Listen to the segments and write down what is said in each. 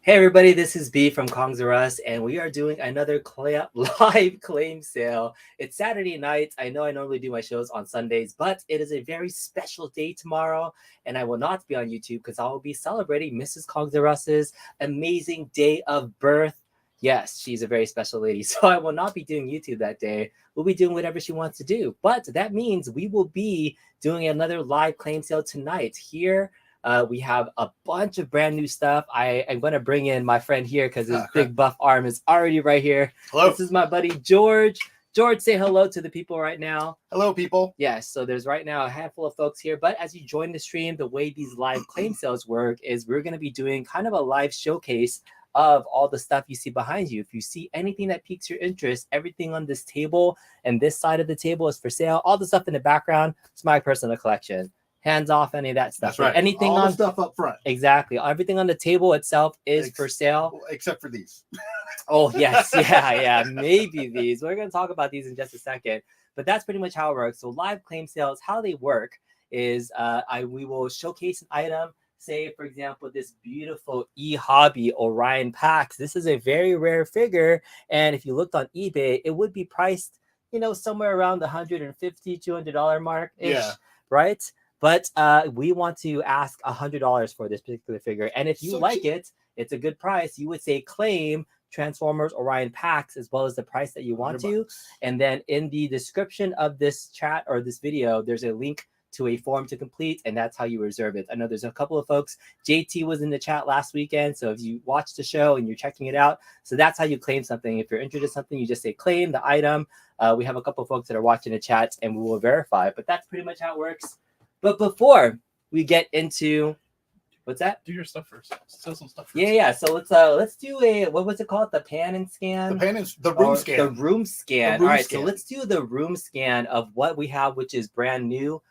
Hey everybody, this is B from Kongs R Us, and we are doing another live claim sale. It's Saturday night. I know I normally do my shows on Sundays, but it is a very special day tomorrow, and I will not be on YouTube because I will be celebrating Mrs. Kongs R Us's amazing day of birth. Yes, she's a very special lady, so I will not be doing YouTube that day. We'll be doing whatever she wants to do, but that means we will be doing another live claim sale tonight here. We have a bunch of brand new stuff. I am going to bring in my friend here because his big buff arm is already right here. Hello. This is my buddy George. George, say hello to the people right now. Hello, people. Yes, so there's right now a handful of folks here. But as you join the stream, the way these live claim sales work is we're going to be doing kind of a live showcase of all the stuff you see behind you. If you see anything that piques your interest, everything on this table and this side of the table is for sale. All the stuff in the background is my personal collection. Hands off any of that stuff. That's right. Anything all on the stuff up front. Exactly. Everything on the table itself is for sale. Except for these. Oh, yes. Yeah. Maybe these. We're going to talk about these in just a second. But that's pretty much how it works. So live claim sales, how they work is we will showcase an item. Say, for example, this beautiful E-Hobby Orion Pax. This is a very rare figure. And if you looked on eBay, it would be priced, somewhere around the $150, $200 mark-ish, right? But we want to ask $100 for this particular figure. And if you like it, it's a good price. You would say claim Transformers Orion Pax as well as the price that you want to. And then in the description of this chat or this video, there's a link to a form to complete, and that's how you reserve it. I know there's a couple of folks. JT was in the chat last weekend, so if you watched the show and you're checking it out, so that's how you claim something. If you're interested in something, you just say claim the item. We have a couple of folks that are watching the chat, and we will verify. But that's pretty much how it works. But before we get into what's that? Do your stuff first. Sell some stuff first. Yeah. So let's do a what was it called? The pan and scan. The room scan. The room scan. All right. So let's do the room scan of what we have, which is brand new.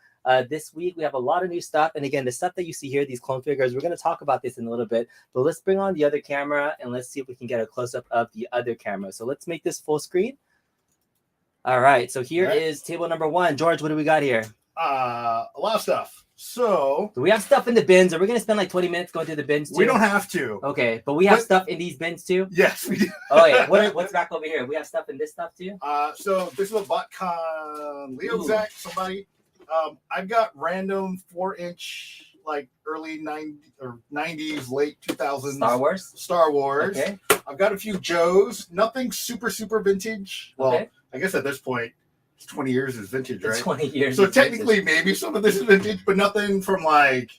This week we have a lot of new stuff, and again, the stuff that you see here, these clone figures, we're going to talk about this in a little bit. But let's bring on the other camera and let's see if we can get a close up of the other camera. So let's make this full screen. All right. So here is table number 1. George, what do we got here? A lot of stuff. So we have stuff in the bins. Are we going to spend like 20 minutes going through the bins too? We don't have to. Okay, but we have stuff in these bins too? Yes, we do. Oh, yeah. What's back over here? We have stuff in this stuff too? So this is a BotCon Leo Zach, somebody. I've got random 4-inch, like early 90s, late 2000s. Star Wars. Okay. I've got a few Joes. Nothing super vintage. Well, I guess at this point, 20 years is vintage, right? 20 years. So technically, maybe some of this is vintage, but nothing from like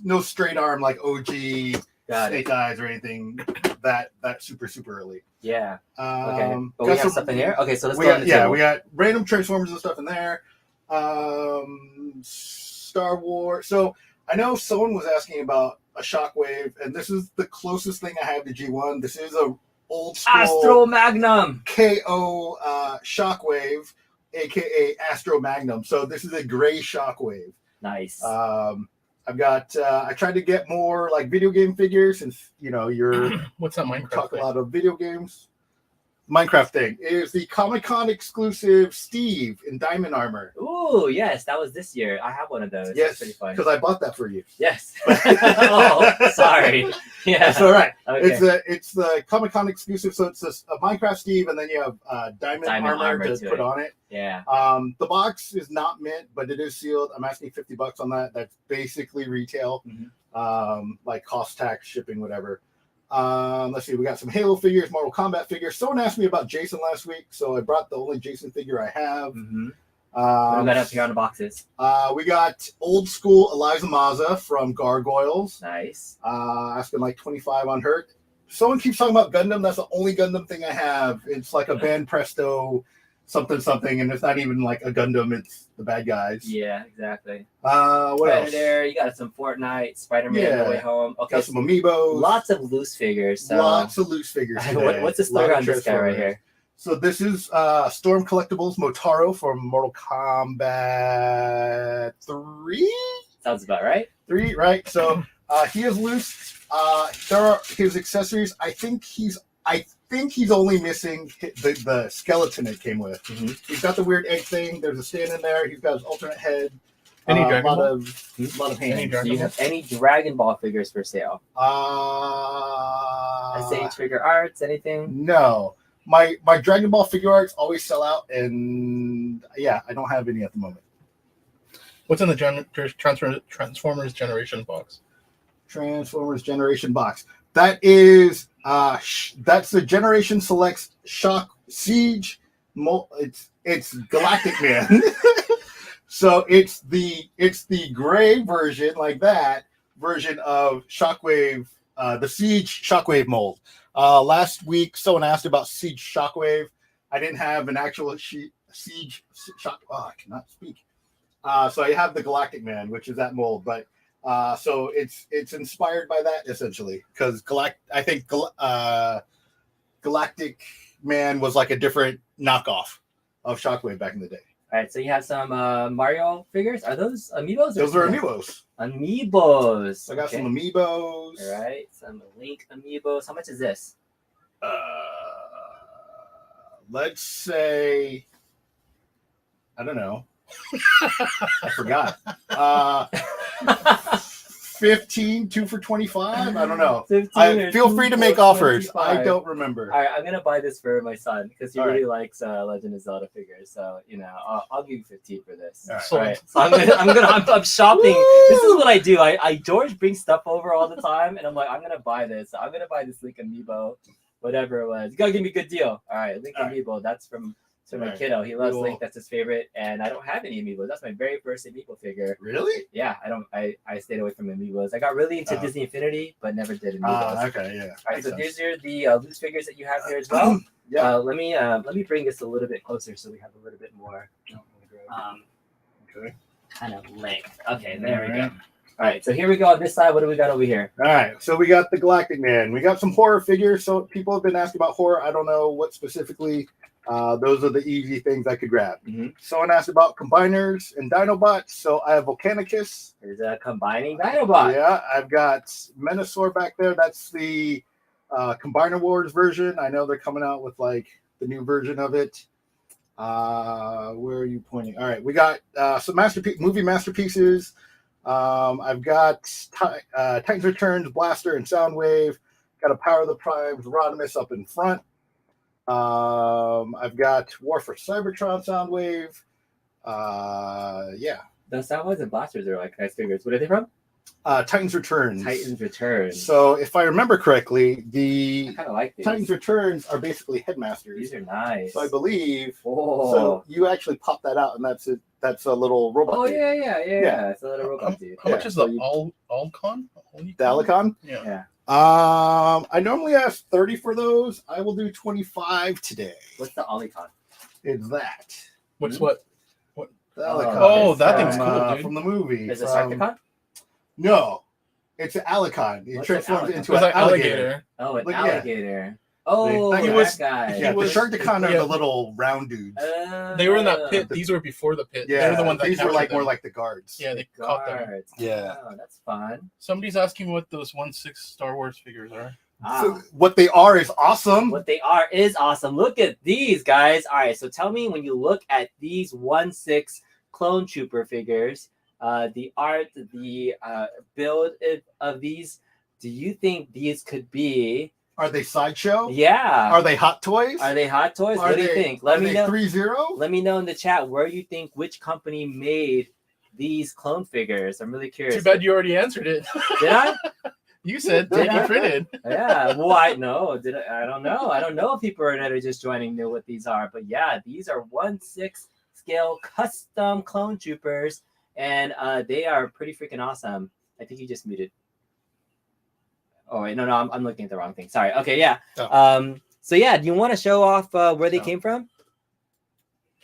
no straight arm like OG Snake Eyes or anything that super early. Yeah. Okay. But we have stuff in here. Okay, so let's go on the table. We got random Transformers and stuff in there. Star Wars. So I know someone was asking about a Shockwave, and this is the closest thing I have to G1. This is a old school Astro Magnum KO Shockwave, aka Astro Magnum. So this is a gray Shockwave. Nice. I've got I tried to get more like video game figures, since you're what's that Minecraft talk a lot of video games. Minecraft thing is the Comic-Con exclusive Steve in diamond armor. Ooh, yes, that was this year. I have one of those. Yes, pretty fun. Because I bought that for you. Yes. Oh, sorry. Yeah, that's all right. Okay. It's the Comic-Con exclusive, so it's a Minecraft Steve, and then you have diamond armor to put on it. Yeah. The box is not mint, but it is sealed. I'm asking $50 on that. That's basically retail, like cost, tax, shipping, whatever. Let's see, we got some Halo figures, Mortal Kombat figures. Someone asked me about Jason last week, so I brought the only Jason figure I have. What do we got up here on the boxes? We got old school Eliza Maza from Gargoyles. Nice. Asking like 25 on her. Someone keeps talking about Gundam. That's the only Gundam thing I have. It's like a Van Presto something, and it's not even like a Gundam. It's the bad guys. Yeah, exactly. What else? There, you got some Fortnite, Spider-Man, No Way Home. Okay, got some amiibos. Lots of loose figures. So. Lots of loose figures. What's the story on this guy right here? So this is Storm Collectibles Motaro from Mortal Kombat 3. Sounds about right. 3, right? So he is loose. There are his accessories. I think he's only missing the skeleton it came with. He's got the weird egg thing. There's a stand in there. He's got his alternate head. A lot of hands. Do you have any Dragon Ball figures for sale? SH Figure Arts, anything? No. My Dragon Ball figure arts always sell out, and yeah, I don't have any at the moment. What's in the Transformers Generation box? Transformers Generation box. That is that's the Generation Selects Shock Siege. It's Galactic Man. So it's the gray version, like that version of Shockwave, the Siege Shockwave mold. Last week, someone asked about Siege Shockwave. I didn't have an actual Siege Shock. Oh, I cannot speak. So I have the Galactic Man, which is that mold, but so it's inspired by that essentially, because I think Galactic Man was like a different knockoff of Shockwave back in the day. All right, so you have some Mario figures. Are those amiibos? Those are amiibos. Amiibos. I got some amiibos. All right, some Link amiibos. How much is this? Let's say, I don't know. I forgot. 15, 2 for 25. I don't know. Feel free to make offers. 25. I don't remember. All right, I'm gonna buy this for my son because he All really likes Legend of Zelda figures. So I'll give you 15 for this. All right. So I'm shopping. This is what I do. I George brings stuff over all the time, and I'm like, I'm gonna buy this. I'm gonna buy this Link amiibo, whatever it was. You gotta give me a good deal. All right, Link amiibo. That's from my kiddo. He loves Link. That's his favorite, and I don't have any amiibos. That's my very first amiibo figure. Really? Yeah, I don't. I stayed away from amiibos. I got really into Disney Infinity, but never did amiibos. Okay, yeah. All right, so these are the loose figures that you have here as well. Yeah. Let me bring this a little bit closer so we have a little bit more Okay. kind of length. Okay, there we go. All right, so here we go on this side. What do we got over here? All right, so we got the Galactic Man. We got some horror figures. So people have been asking about horror. I don't know what specifically. Those are the easy things I could grab. Mm-hmm. Someone asked about combiners and Dinobots. So I have Volcanicus. There's a combining Dinobot. Yeah, I've got Menasor back there. That's the Combiner Wars version. I know they're coming out with like the new version of it. Where are you pointing? All right, we got some movie masterpieces. I've got Titans Returns, Blaster, and Soundwave. Got a Power of the Primes, Rodimus up in front. I've got War for Cybertron Soundwave. Yeah. The Soundwaves and Blasters are like nice figures. What are they from? Titans Returns. Titans Returns. So if I remember correctly, I the kind of like these. Titans Returns are basically headmasters. These are nice. So I believe. Oh. So you actually pop that out, and that's a little robot. Oh dude. yeah. It's a little robot dude. How much is the Alcon? The Alicon? Yeah. I normally ask 30 for those. I will do 25 today. What's the Olicon? It's that. What's what? The Alicon. Oh, that thing's cool, dude. From the movie. Is it Sarkicon? No. It's an Alicon. It What's transforms an into It was an like alligator. Oh, an Look, yeah. alligator. Oh, He that was- guy. Yeah, was- the Sharkticon are yeah. the little round dudes. They were in that pit. These were before the pit. Yeah, They're the ones that these were captured like them. more like the guards. Yeah, they caught them. Guards. Yeah. Oh, that's fun. Somebody's asking what those 1/6 Star Wars figures are. So what they are is awesome. What they are is awesome. Look at these guys. All right, so tell me when you look at these 1/6 Clone Trooper figures, the art, the build of these, do you think these could be? Are they sideshow? Yeah. Are they hot toys? Are they hot toys? Are What do you they- think? Let are me they know. 3-0? Let me know in the chat where you think which company made these clone figures. I'm really curious. Too bad you already answered it. Did I? You said Did 3D I? printed. Yeah. Well, I know. I don't know. I don't know if people that are just joining know what these are. But yeah, these are 1/6 scale custom clone troopers, and they are pretty freaking awesome. I think you just muted. Oh wait, no, I'm looking at the wrong thing. Sorry. Okay, yeah. Oh. So yeah, do you want to show off where they came from?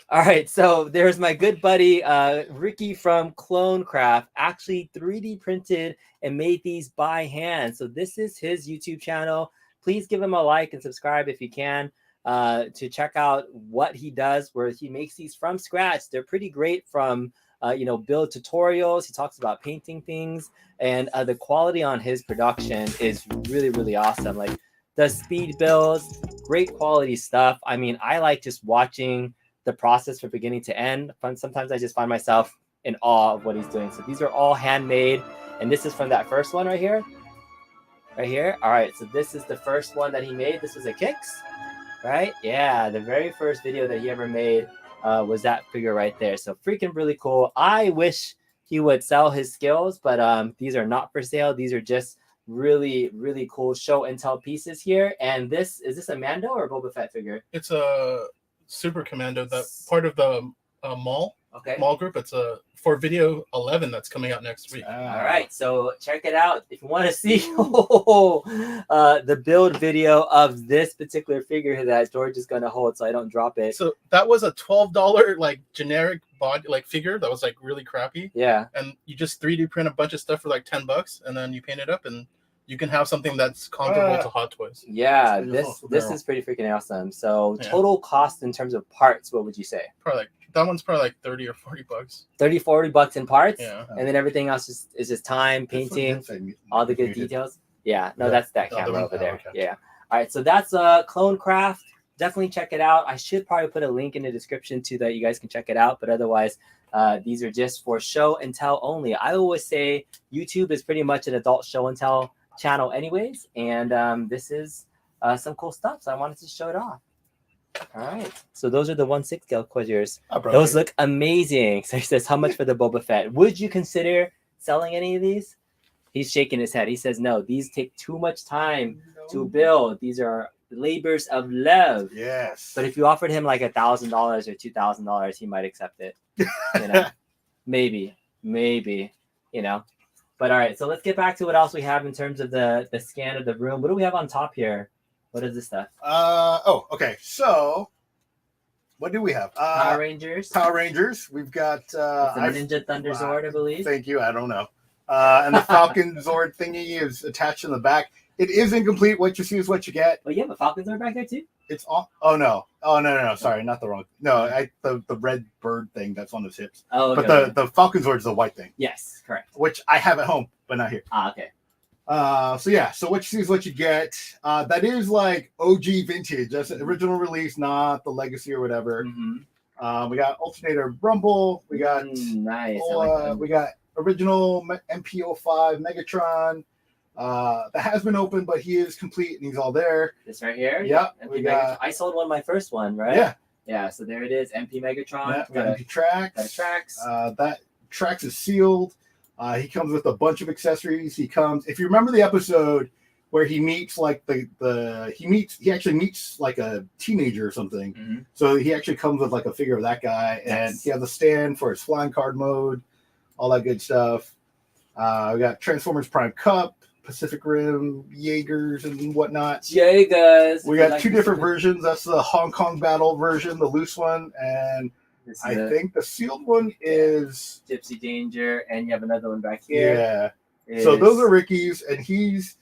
All right, so there's my good buddy Ricky from Clone Craft, actually 3D printed and made these by hand. So this is his YouTube channel. Please give him a like and subscribe if you can to check out what he does, where he makes these from scratch. They're pretty great from build tutorials. He talks about painting things, and the quality on his production is really, really awesome. Like the speed builds, great quality stuff. I mean, I like just watching the process from beginning to end. Sometimes I just find myself in awe of what he's doing. So these are all handmade, and this is from that first one right here. right here. All right, so this is the first one that he made. This was a Kicks, right? Yeah, the very first video that he ever made was that figure right there. So freaking really cool. I wish he would sell his skills, but these are not for sale. These are just really, really cool show and tell pieces here. And this is this a Mando or Boba Fett figure? It's a Super Commando, that part of the mall group. It's a for video 11 that's coming out next week. All right, so check it out if you want to see the build video of this particular figure that George is going to hold, so I don't drop it. So that was a $12 like generic body like figure that was like really crappy. Yeah, and you just 3D print a bunch of stuff for like $10, and then you paint it up, and you can have something that's comparable to Hot Toys. Yeah, this is pretty freaking awesome. So total cost in terms of parts, what would you say? Probably like that one's probably like $30 or $40. 30, $40 in parts. Yeah. And then everything else is just time, painting, all the good details. Yeah, no, that's that camera over there. Okay. Yeah. All right, so that's Clone Craft. Definitely check it out. I should probably put a link in the description too that you guys can check it out. But otherwise, these are just for show and tell only. I always say YouTube is pretty much an adult show and tell channel anyways. And this is some cool stuff. So I wanted to show it off. All right. So those are the 1/6 scale Quasiars. Those look amazing. So he says, how much for the Boba Fett? Would you consider selling any of these? He's shaking his head. He says, no, these take too much time to build. These are labors of love. Yes. But if you offered him like $1,000 or $2,000, he might accept it. You know, maybe, you know. But all right, so let's get back to what else we have in terms of the scan of the room. What do we have on top here? What is this stuff? Okay. So, what do we have? Power Rangers. Power Rangers. We've got the Ninja Thunder Zord, I believe. Thank you. I don't know. And the Falcon Zord thingy is attached in the back. It is incomplete. What you see is what you get. Oh, you have a Falcon Zord back there too? It's all. Oh no. Sorry, not the wrong. No, the red bird thing that's on his hips. Oh, okay. But the Falcon Zord is the white thing. Yes, correct. Which I have at home, but not here. Ah, okay. So what you see is what you get. That is like OG vintage. That's an original release, not the legacy or whatever. Mm-hmm. We got Alternator Rumble. We got nice. we got original MP05 Megatron. That has been opened, but he is complete and he's all there. This right here. Yep. I sold my first one, right? Yeah. Yeah. So there it is. MP Megatron. Yeah, got MP Trax. That Trax is sealed. He comes with a bunch of accessories. He comes, if you remember the episode where he meets like he actually meets like a teenager or something. Mm-hmm. So he actually comes with like a figure of that guy, and he has a stand for his flying card mode, all that good stuff. We got Transformers Prime Cup, Pacific Rim, Jaegers and whatnot. Jaegers. We got two different versions. That's the Hong Kong Battle version, the loose one, and I think the sealed one is Gypsy Danger, and you have another one back here. Yeah. So those are Ricky's, and he's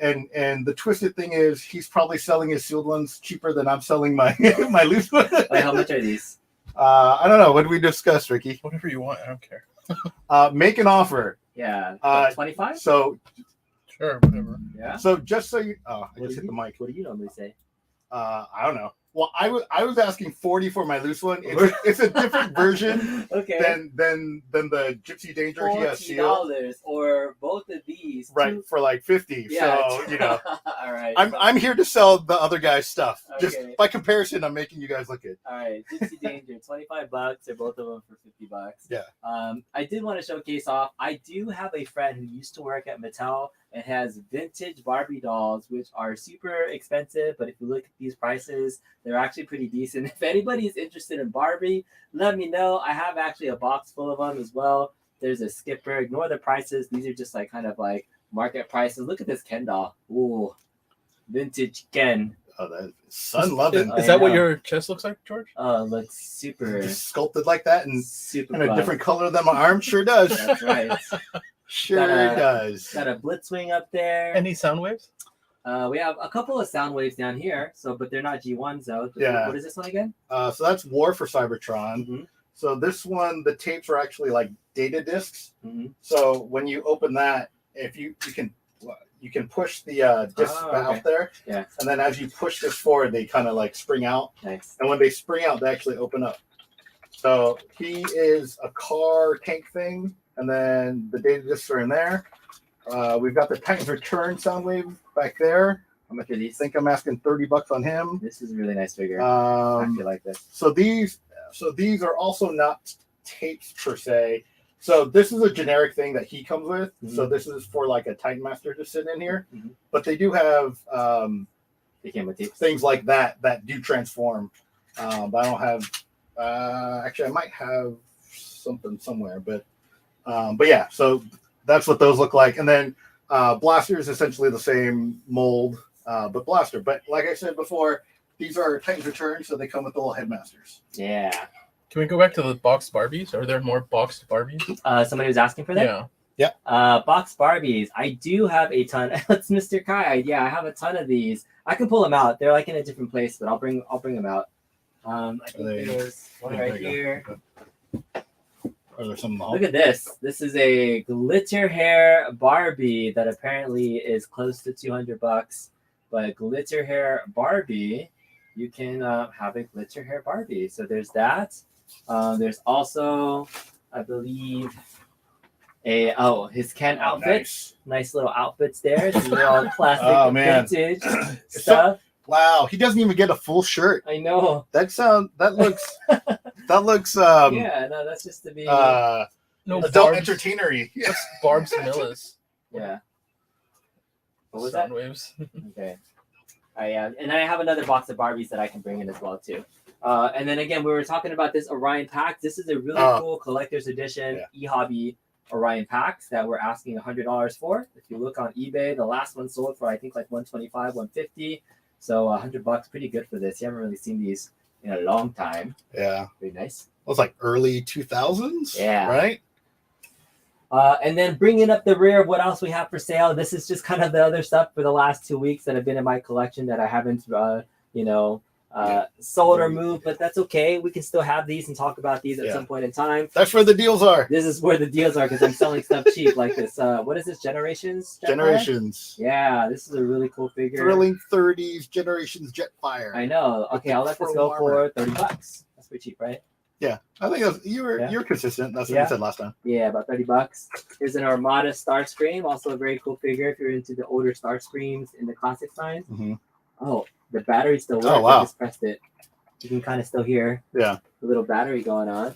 and the twisted thing is he's probably selling his sealed ones cheaper than I'm selling my my loose one. Wait, how much are these? I don't know. What did we discuss, Ricky? Whatever you want, I don't care. Make an offer. Yeah. 25? So sure, whatever. Yeah. So just so you I just hit the mic. What do you normally say? I don't know. Well, I was asking 40 for my loose one. It's a different version than the Gypsy Danger he has sealed. $40 or both of these. Right, for like 50. Yeah. So, you know. All right. I'm here to sell the other guy's stuff. Okay. Just by comparison, I'm making you guys look good. All right, Gypsy Danger, $25 or both of them for $50. Yeah. I did want to showcase off. I do have a friend who used to work at Mattel and has vintage Barbie dolls, which are super expensive. But if you look at these prices, they're actually pretty decent. If anybody is interested in Barbie, let me know. I have actually a box full of them as well. There's a Skipper. Ignore the prices. These are just like kind of like market prices. Look at this Ken doll. Ooh, vintage Ken. Oh, that sun loving. Is that what your chest looks like, George? Oh, it looks super just sculpted like that and super in a different color than my arm. Sure does. That's right. Sure does. Got a Blitzwing up there. Any sound waves? We have a couple of sound waves down here, but they're not G1s though. Yeah. What is this one again? So that's War for Cybertron. Mm-hmm. So this one, the tapes are actually like data discs. Mm-hmm. So when you open that, if you can push the discs out there. Yeah. And then as you push this forward, they kind of like spring out. Nice. And when they spring out, they actually open up. So he is a car tank thing, and then the data discs are in there. We've got the Titans Return Soundwave back there. How much are these? I think I'm asking $30 on him. This is a really nice figure. I actually like this. So these are also not tapes per se. So this is a generic thing that he comes with. Mm-hmm. So this is for like a Titan Master to sit in here. Mm-hmm. But they do have they came with tapes. Things like that do transform. But I don't have. Actually, I might have something somewhere. But yeah. So that's what those look like. And then Blaster is essentially the same mold, but Blaster. But like I said before, these are Titans Return, so they come with the little headmasters. Yeah. Can we go back to the boxed Barbies? Are there more boxed Barbies? Somebody was asking for that? Yeah. Yeah. Boxed Barbies. I do have a ton. That's Mr. Kai. Yeah, I have a ton of these. I can pull them out. They're like in a different place, but I'll bring them out. I think there's one right here. Are there some? Look at this. This is a glitter hair Barbie that apparently is close to $200. But glitter hair Barbie, you can have a glitter hair Barbie. So there's that. There's also, I believe, his Ken outfits. Nice little outfits there. Some little classic vintage stuff. Wow, he doesn't even get a full shirt. I know. That looks yeah, no, that's just to be no adult entertainery. Yes, Barb's Millis. Yeah. What was Soundwaves. that? Okay. And I have another box of Barbies that I can bring in as well too. And then again, we were talking about this Orion pack. This is a really cool collector's edition eHobby Orion packs that we're asking $100 for. If you look on eBay, the last one sold for I think like $125, $150. So $100, pretty good for this. You haven't really seen these in a long time. Yeah. Pretty nice. It was like early 2000s. Yeah. Right? And then bringing up the rear of what else we have for sale. This is just kind of the other stuff for the last 2 weeks that have been in my collection that I haven't, sold or moved, but that's okay. We can still have these and talk about these at some point in time. That's where the deals are. This is where the deals are because I'm selling stuff cheap like this. What is this? Generations? Generations. Yeah, this is a really cool figure. Thrilling 30s Generations Jetfire. I know. Okay, I'll let this go for $30. That's pretty cheap, right? Yeah, I think you're consistent. That's what you said last time. Yeah, about $30. Here's an Armada Starscream, also a very cool figure if you're into the older Starscreams in the classic signs. Mm-hmm. Oh, the battery still works. Oh, wow. I just pressed it. You can kind of still hear the little battery going on.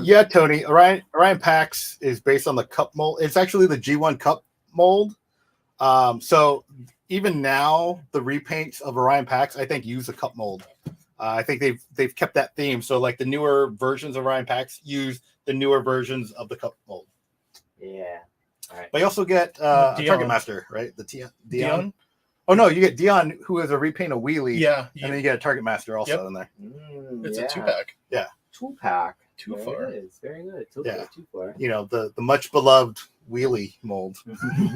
Yeah, Tony. Orion Pax is based on the cup mold. It's actually the G1 cup mold. So even now, the repaints of Orion Pax, I think, use the cup mold. I think they've kept that theme. So like the newer versions of Orion Pax use the newer versions of the cup mold. Yeah. All right. But you also get Target Master, right? The Dion. Oh no, you get Dion, who is a repaint of Wheelie. Yeah. And then you get a Target Master also in there. It's a 2-pack. Yeah. 2-pack. Too far. It's very good. Too far. You know, the much beloved Wheelie mold.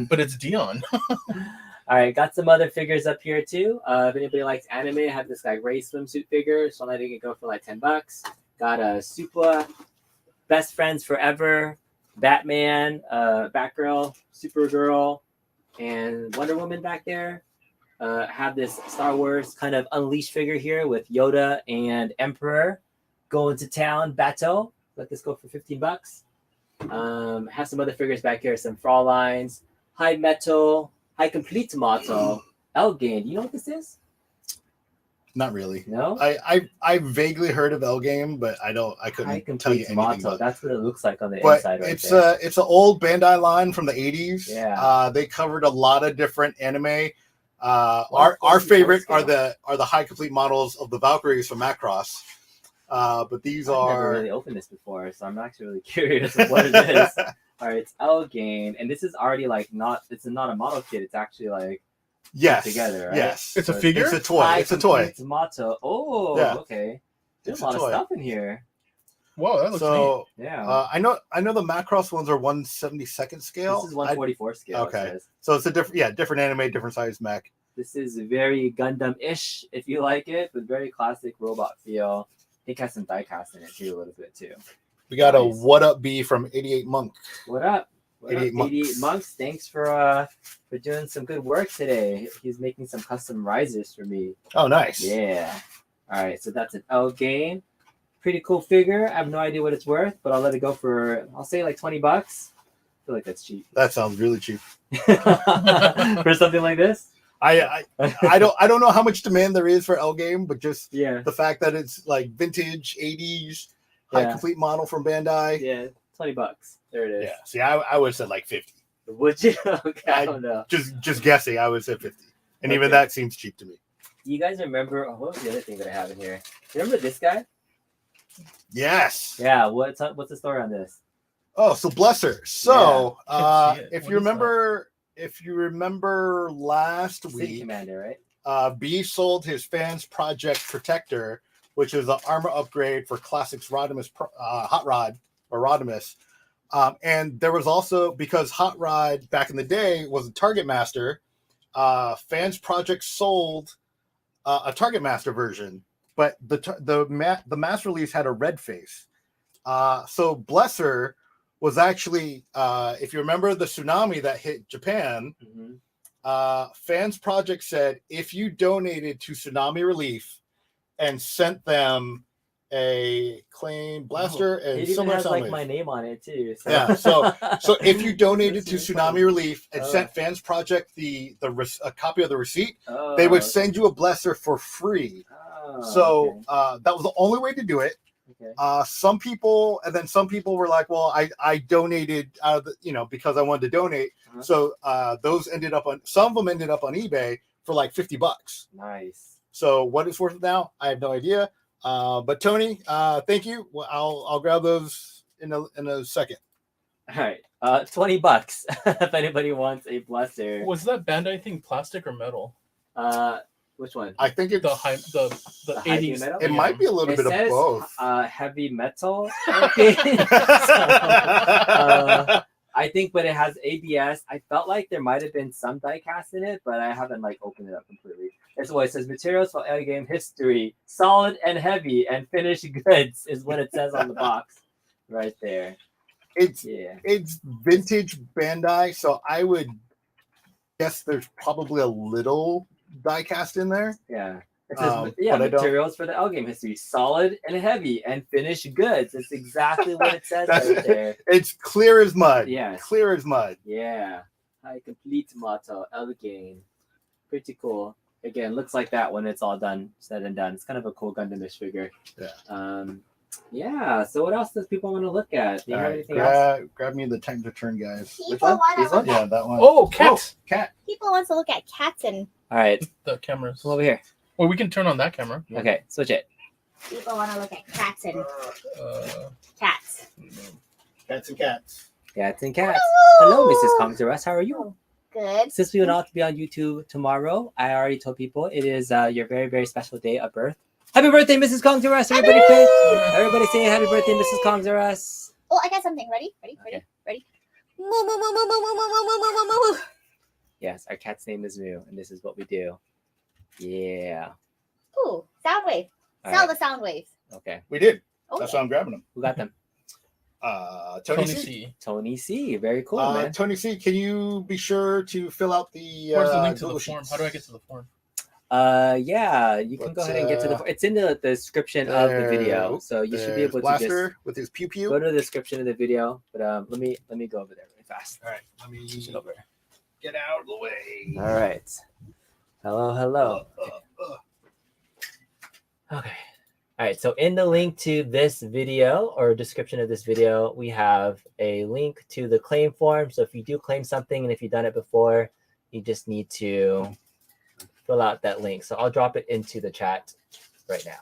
But it's Dion. All right, got some other figures up here too. If anybody likes anime, I have this like Ray swimsuit figure. So I think it go for like $10. Got a Supla, Best Friends Forever, Batman, Batgirl, Supergirl, and Wonder Woman back there. Have this Star Wars kind of Unleashed figure here with Yoda and Emperor going to town. Bateau. Let this go for $15. Have some other figures back here. Some Fraulines, High Metal, High Complete Motto, Elgain. Do you know what this is? Not really. No. I vaguely heard of Elgain, but I couldn't tell you anything about. That's what it looks like on the but inside. Right it's there. It's an old Bandai line from the 80s. Yeah. They covered a lot of different anime. Our favorite are the High Complete models of the Valkyries from Macross. But these I've never really opened this before, so I'm actually really curious of what it is. All right, it's Elgain, and this is already like it's not a model kit. It's actually like together, right? Yes, it's a figure. It's a toy. It's a toy. Motto. Oh, yeah. Okay. There's a lot of stuff in here. Whoa, that looks neat. Yeah. I know the Macross ones are 1/72 scale. This is 144 scale. Okay. So it's a different anime, different size mech. This is very Gundam-ish, if you like it, with very classic robot feel. I think it has some die cast in it too, a little bit too. We got a What Up B from 88 Monk. What up? 88 monks. Thanks for doing some good work today. He's making some custom risers for me. Oh, nice. Yeah. All right, so that's an Elgain. Pretty cool figure. I have no idea what it's worth, but I'll let it go for, I'll say like $20. feel like that's cheap. That sounds really cheap. For something like this? I don't know how much demand there is for L game, but just the fact that it's like vintage 80s high complete model from Bandai. Yeah, $20. There it is. Yeah. See, I would have said like 50. Would you? Okay, I don't know. Just guessing, I would say 50. And even that seems cheap to me. You guys remember what was the other thing that I have in here? Remember this guy? Yes. Yeah, what's the story on this? Oh, so Blesser. So if you remember last week, Commander, right? B sold his Fans Project Protector, which is an armor upgrade for Classics Rodimus Hot Rod or Rodimus. And there was also, because Hot Rod back in the day was a Target Master, Fans Project sold a Target Master version, but the mass release had a red face. So Blesser was actually, if you remember the tsunami that hit Japan, Fans Project said if you donated to Tsunami Relief and sent them a claim blaster and it even similar has sound like wave. my name on it too. So. Yeah, so if you donated to Tsunami Relief and sent Fans Project a copy of the receipt, they would send you a blesser for free. So that was the only way to do it. Okay. Some people were like, well, I donated out of the, because I wanted to donate. So those some of them ended up on eBay for like $50. Nice. So what it's worth now, I have no idea. But Tony, thank you. Well, I'll grab those in a second. All right. $20 if anybody wants a blesser. Was that Bandai thing plastic or metal? Which one? I think it's the 80s. Metal? It might be a little bit of both. Heavy metal. I think, but it has ABS. I felt like there might have been some die cast in it, but I haven't opened it up completely. That's what it says. Materials for L game history, solid and heavy, and finished goods is what it says on the box, right there. It's vintage Bandai, so I would guess there's probably a little die cast in there. Yeah. It says, materials for the L game history, solid and heavy, and finished goods. It's exactly what it says right there. It's clear as mud. Yeah. Clear as mud. Yeah. High complete motto, L game. Pretty cool. Again, looks like that when it's all said and done. It's kind of a cool Gundamish figure. Yeah. So what else does people want to look at? Do you have anything else? Grab me the Time to Turn, guys. Which one? Yeah, that one. Oh, cat. Cat. People want to look at cats and. All right. The cameras. Come over here. Well, we can turn on that camera. Okay, switch it. People want to look at cats and. Cats. Cats and cats. Cats and cats. Hello, Mrs. Comteras. How are you? Good. Since we will not be on YouTube tomorrow, I already told people it is your very, very special day of birth. Happy birthday, Mrs. Comteras. Everybody say happy birthday, Mrs. Comteras. Oh, I got something. Ready? Okay. Moo, moo, moo, moo, moo, moo, moo, moo, moo, moo, moo, moo. Yes, our cat's name is Moo, and this is what we do. Yeah. Ooh, sound wave. Sell the sound waves. Okay. We did. Okay. That's why I'm grabbing them. Who got them? Tony C. Tony C. Very cool, man. Tony C, can you be sure to fill out the Where's the link to the Google form? Sheets? How do I get to the form? Yeah, you can go ahead and get to the. It's in the description of the video, so you should be able to Blaster just with his pew pew. go to the description of the video. But let me go over there really fast. All right, let me Switch it over. get out of the way. All right. Hello. Okay. All right. So in the link to this video or description of this video, we have a link to the claim form. So if you do claim something and if you've done it before, you just need to fill out that link. So I'll drop it into the chat right now.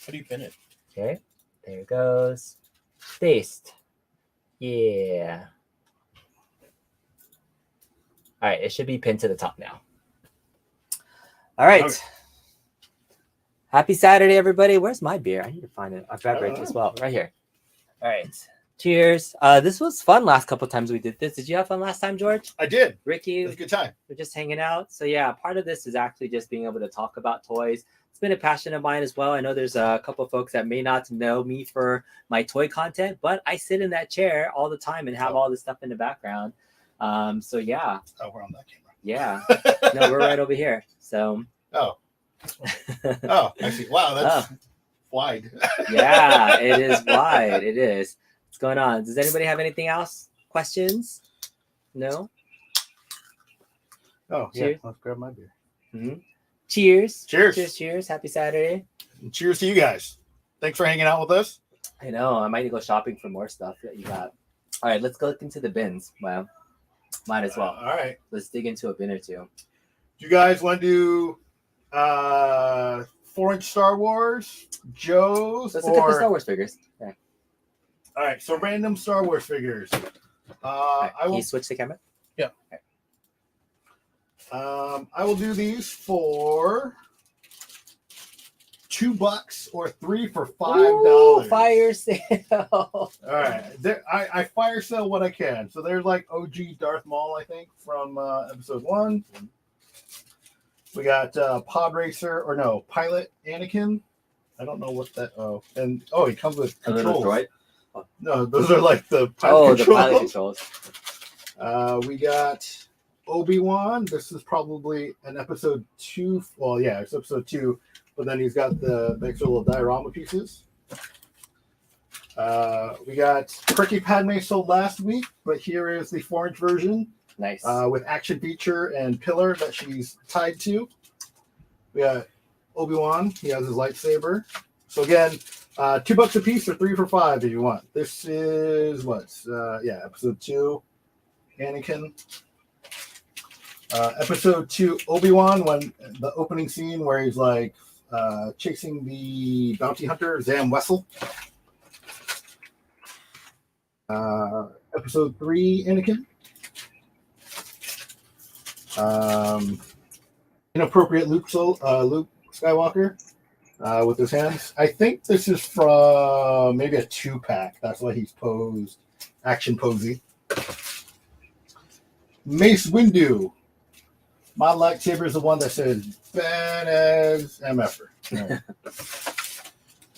How do you pin it? Okay. There it goes. Paste. Yeah. All right. It should be pinned to the top now. All right. Okay. Happy Saturday, everybody. Where's my beer? I need to find it. A beverage as well. Right here. All right. Cheers. This was fun last couple times we did this. Did you have fun last time, George? I did. Ricky? It was a good time. We're just hanging out. So yeah, part of this is actually just being able to talk about toys. It's been a passion of mine as well. I know there's a couple of folks that may not know me for my toy content, but I sit in that chair all the time and have all this stuff in the background. So yeah. Oh, we're on that camera. Yeah. No, we're right over here. So. Oh. Oh, I see. Wow, that's wide. Yeah, it is wide. It is. What's going on? Does anybody have anything else? questions? No? Oh, yeah. Cheers. Let's grab my beer. Mm-hmm. Cheers. Cheers. Cheers. Cheers. Happy Saturday. And cheers to you guys. Thanks for hanging out with us. I know. I might need to go shopping for more stuff that you got. All right, let's go into the bins. Well, might as well. All right. Let's dig into a bin or two. Do you guys want to do 4-inch Star Wars, Joe's, Let's look at the Star Wars figures. Yeah. All right, so random Star Wars figures. Right, I will. Can you switch the camera? Yeah. Okay. I will do these for $2 or 3 for $5. Ooh, fire sale. All right, I fire sell what I can. So there's like OG Darth Maul, I think, from episode 1. We got Pilot Anakin. I don't know what that. Oh, and he comes with controls. Droid? No, those are like the pilot controls. The pilot controls. We got Obi-Wan. This is probably an episode 2. Well, yeah, it's episode 2. But then he's got the extra little diorama pieces. We got Quirky Padme sold last week, but here is the 4-inch version. Nice. With action feature and pillar that she's tied to. We got Obi-Wan. He has his lightsaber. So again, $2 a piece or 3 for $5 if you want. This is episode 2, Anakin. Episode 2, Obi-Wan, when the opening scene where he's like chasing the bounty hunter, Zam Wessel. Episode 3, Anakin. Inappropriate Luke Skywalker with his hands. I think this is from maybe a 2-pack. That's why he's posed action posy. Mace Windu. My lightsaber is the one that says bad as MFer.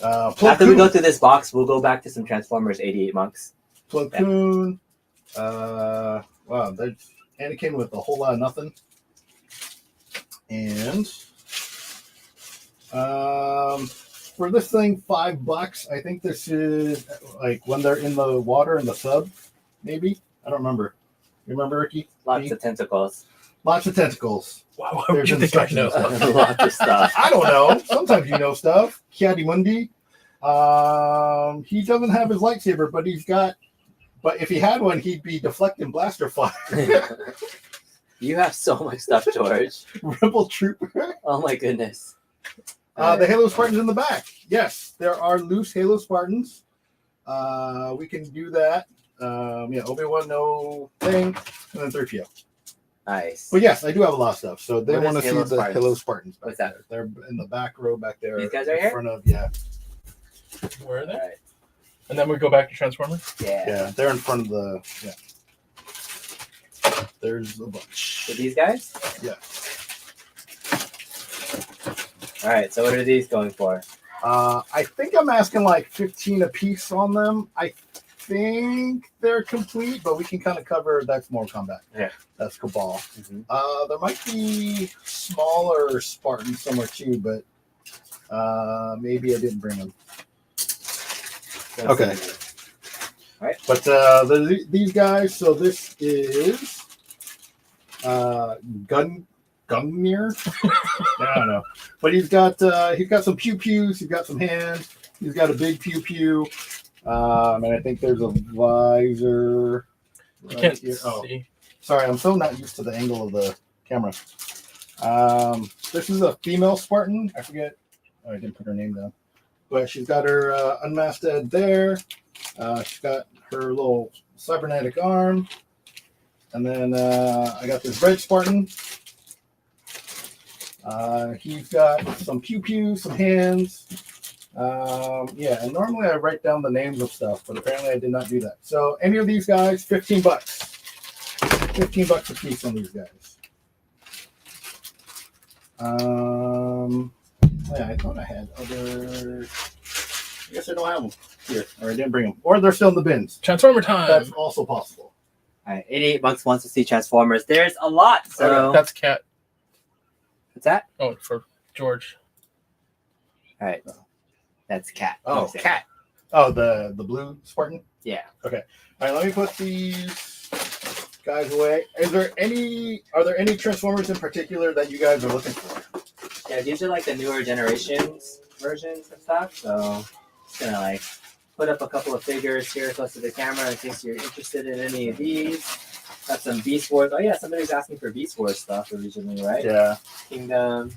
After we go through this box, we'll go back to some Transformers 88 monks. Plo Koon. Wow, that's Anakin with a whole lot of nothing. And for this thing, $5. I think this is like when they're in the water in the sub, maybe. I don't remember. You remember, Ricky? Lots of tentacles. Lots of tentacles. Wow, why would you think I know? Lots of stuff. I don't know. Sometimes you know stuff. Kiadi Mundi. He doesn't have his lightsaber, but he's got. But if he had one, he'd be deflecting blaster fire. You have so much stuff, George. Rebel Trooper. Oh my goodness. The Halo Spartans in the back. Yes, there are loose Halo Spartans. We can do that. Obi-Wan, no thing, and then 3PO. Nice. But yes, I do have a lot of stuff. So they What want to is see Halo the Spartans? Halo Spartans. What's that? They're in the back row back there. These guys right in here? front of Where are they? All right. And then we go back to Transformers? Yeah. they're in front of the There's a bunch. So these guys? Yeah. All right. So what are these going for? I think I'm asking like 15 a piece on them. I think they're complete, but we can kind of cover that's Mortal Kombat. Yeah. That's Cabal. Mm-hmm. There might be smaller Spartans somewhere too, but maybe I didn't bring them. Okay. All right. But these guys, so this is Gungnir. I don't know. But he's got some pew pews, he's got some hands, he's got a big pew pew. And I think there's a visor. You can't see. Sorry, I'm so not used to the angle of the camera. This is a female Spartan. I forget. I didn't put her name down. But she's got her unmasked head there. She's got her little cybernetic arm. And then I got this red Spartan. He's got some pew pew, some hands. And normally I write down the names of stuff, but apparently I did not do that. So any of these guys, $15. $15 a piece on these guys. I thought I had other. I guess I don't have them here, or I didn't bring them, or they're still in the bins. Transformer time. That's also possible. All right. 88 monks wants to see Transformers. There's a lot. So That's Cat. what's that? Oh, for George. All right. That's Cat. Oh, Cat. Oh, the blue Spartan. Yeah. Okay. All right. Let me put these guys away. Are there any Transformers in particular that you guys are looking for? Yeah, these are like the newer generations versions and stuff. So just gonna like put up a couple of figures here close to the camera in case you're interested in any of these. Got some Beast Wars. Oh yeah, somebody was asking for Beast Wars stuff originally, right? Yeah. Kingdom.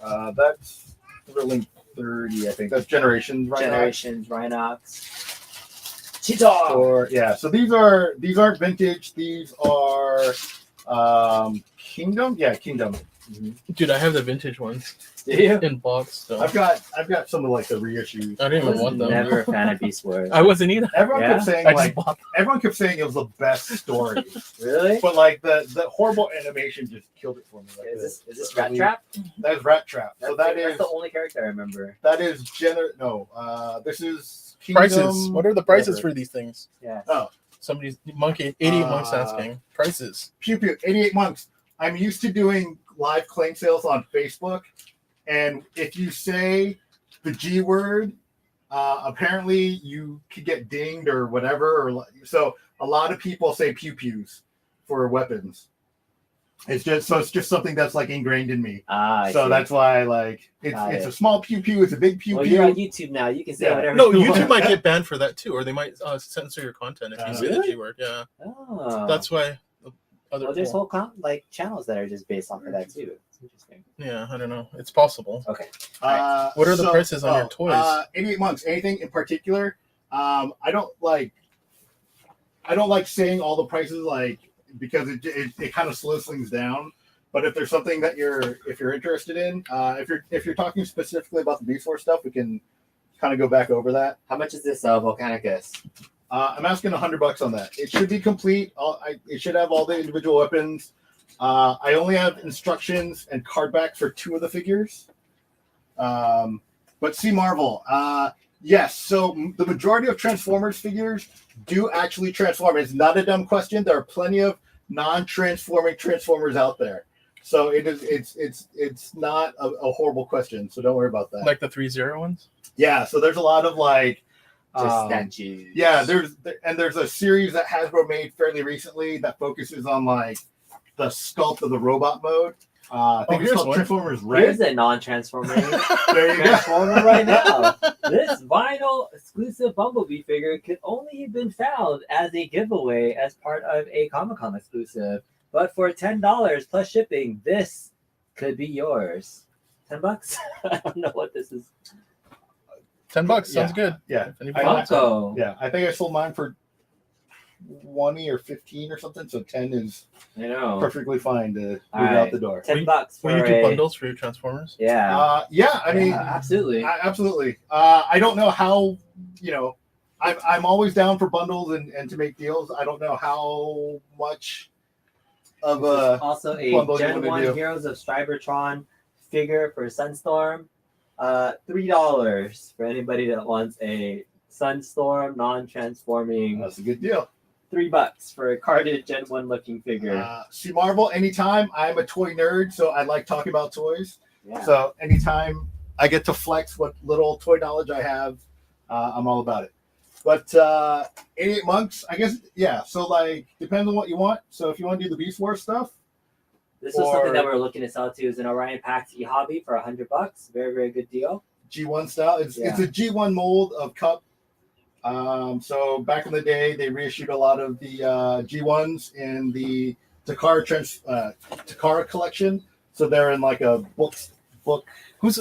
That's Link 30, I think. That's Generations, right? Generations, Rhinox. Cheetah. Or yeah, so these aren't vintage. These are Kingdom. Yeah, Kingdom. Mm-hmm. Dude, I have the vintage ones. Do you? In box still. I've got some of like the reissues. I didn't even want them. Never a fan of Beast Wars. I wasn't either. Everyone Yeah? kept saying everyone kept saying it was the best story. Really? But like the horrible animation just killed it for me. Like Is this Rat Trap? That is Rat Trap. So That's the only character I remember. That is this is Kingdom, prices. What are the prices for these things? Yeah. Oh. Somebody's 88 monks asking. Prices. Pew pew, 88 monks. I'm used to doing live claim sales on Facebook. And if you say the G word, apparently you could get dinged or whatever. So a lot of people say pew pews for weapons. It's just something that's like ingrained in me. So that's why like it's a small pew pew, it's a big pew pew. Well, you're on YouTube now. You can say whatever. No, you YouTube want. might get banned for that too, or they might censor your content if you say the G word. Yeah. Oh. That's why. There's whole channels that are just based off of that too. It's interesting. Yeah, I don't know. It's possible. Okay. What are the prices on your toys? 88 months. Anything in particular? I don't like saying all the prices like because it kind of slows things down. But if there's something that if you're interested in, if you're talking specifically about the Beast Wars stuff, we can kind of go back over that. How much is this Volcanicus? I'm asking $100 on that. It should be complete. It should have all the individual weapons. I only have instructions and card backs for 2 of the figures. But see Marvel. Yes, so the majority of Transformers figures do actually transform. It's not a dumb question. There are plenty of non-transforming Transformers out there. So it's not a horrible question. So don't worry about that. Like the 3-0 ones? Yeah, so there's a lot of like just statues. Yeah, there's a series that Hasbro made fairly recently that focuses on like the sculpt of the robot mode. I think it's called Transformers Red. Here's a non-transforming there you Transformer right now. This vinyl exclusive Bumblebee figure could only have been found as a giveaway as part of a Comic-Con exclusive. But for $10 plus shipping, this could be yours. $10? I don't know what this is. $10 sounds good. Yeah. I think I sold mine for 20 or 15 or something. So 10 is perfectly fine to move out the door. $10 for will you do bundles for your Transformers? Yeah. I mean, absolutely. Absolutely. I don't know how, I'm always down for bundles and to make deals. I don't know how much of a also a Gen 1 Heroes of Cybertron figure for Sunstorm. $3 for anybody that wants a Sunstorm non-transforming. That's a good deal. $3 for a carded Gen 1 looking figure. See Marvel anytime. I'm a toy nerd, so I like talking about toys. Yeah. So anytime I get to flex what little toy knowledge I have, I'm all about it. But 88 monks, I guess, yeah. So like, depends on what you want. So if you want to do the Beast Wars stuff, this was something that we were looking to sell to is an Orion Pax e-hobby for $100. Very, very good deal. G1 style. It's a G1 mold of Cup. So back in the day, they reissued a lot of the G1s in the Takara collection. So they're in like a book. Who is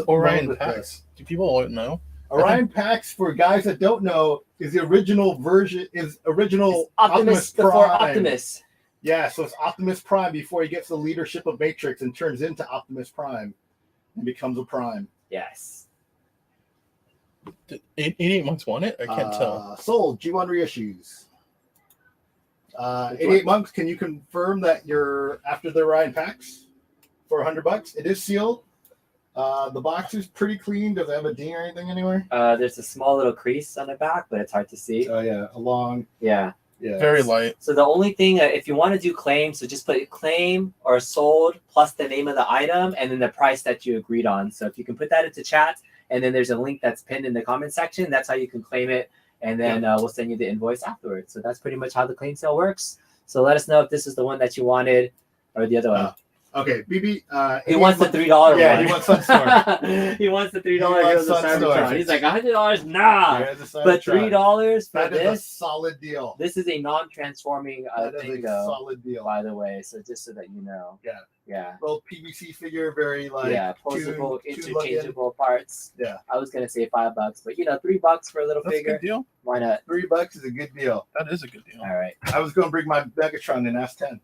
Orion Pax? Do people know? Orion Pax, for guys that don't know, is the original version. Is original Optimus before Optimus. Yeah, so it's Optimus Prime before he gets the leadership of Matrix and turns into Optimus Prime and becomes a Prime. Yes. 88 months want it? I can't tell. Sold G1 reissues. 88 months. Can you confirm that you're after the Orion Pax for $100? It is sealed. The box is pretty clean. Does it have a ding or anything anywhere? There's a small little crease on the back, but it's hard to see. Oh yeah, Yeah. Very light. So the only thing, if you want to do claims, so just put claim or sold plus the name of the item and then the price that you agreed on. So if you can put that into chat, and then there's a link that's pinned in the comment section, that's how you can claim it and then we'll send you the invoice afterwards. So that's pretty much how the claim sale works. So let us know if this is the one that you wanted or the other one. Okay, BB. He wants the $3 yeah, one. he wants Sunstorm. He wants the $3 Heroes of Cybertron. He's like $100, nah. But $3 for that this is a solid deal. This is a non-transforming that thing, is a though. solid deal, by the way. So just so that you know. Yeah. Yeah. Little PVC figure, very like posable, two interchangeable parts. Yeah. I was gonna say $5, but $3 for a little That's figure. a good deal. Why not? $3 is a good deal. That is a good deal. All right. I was gonna bring my Megatron and ask 10.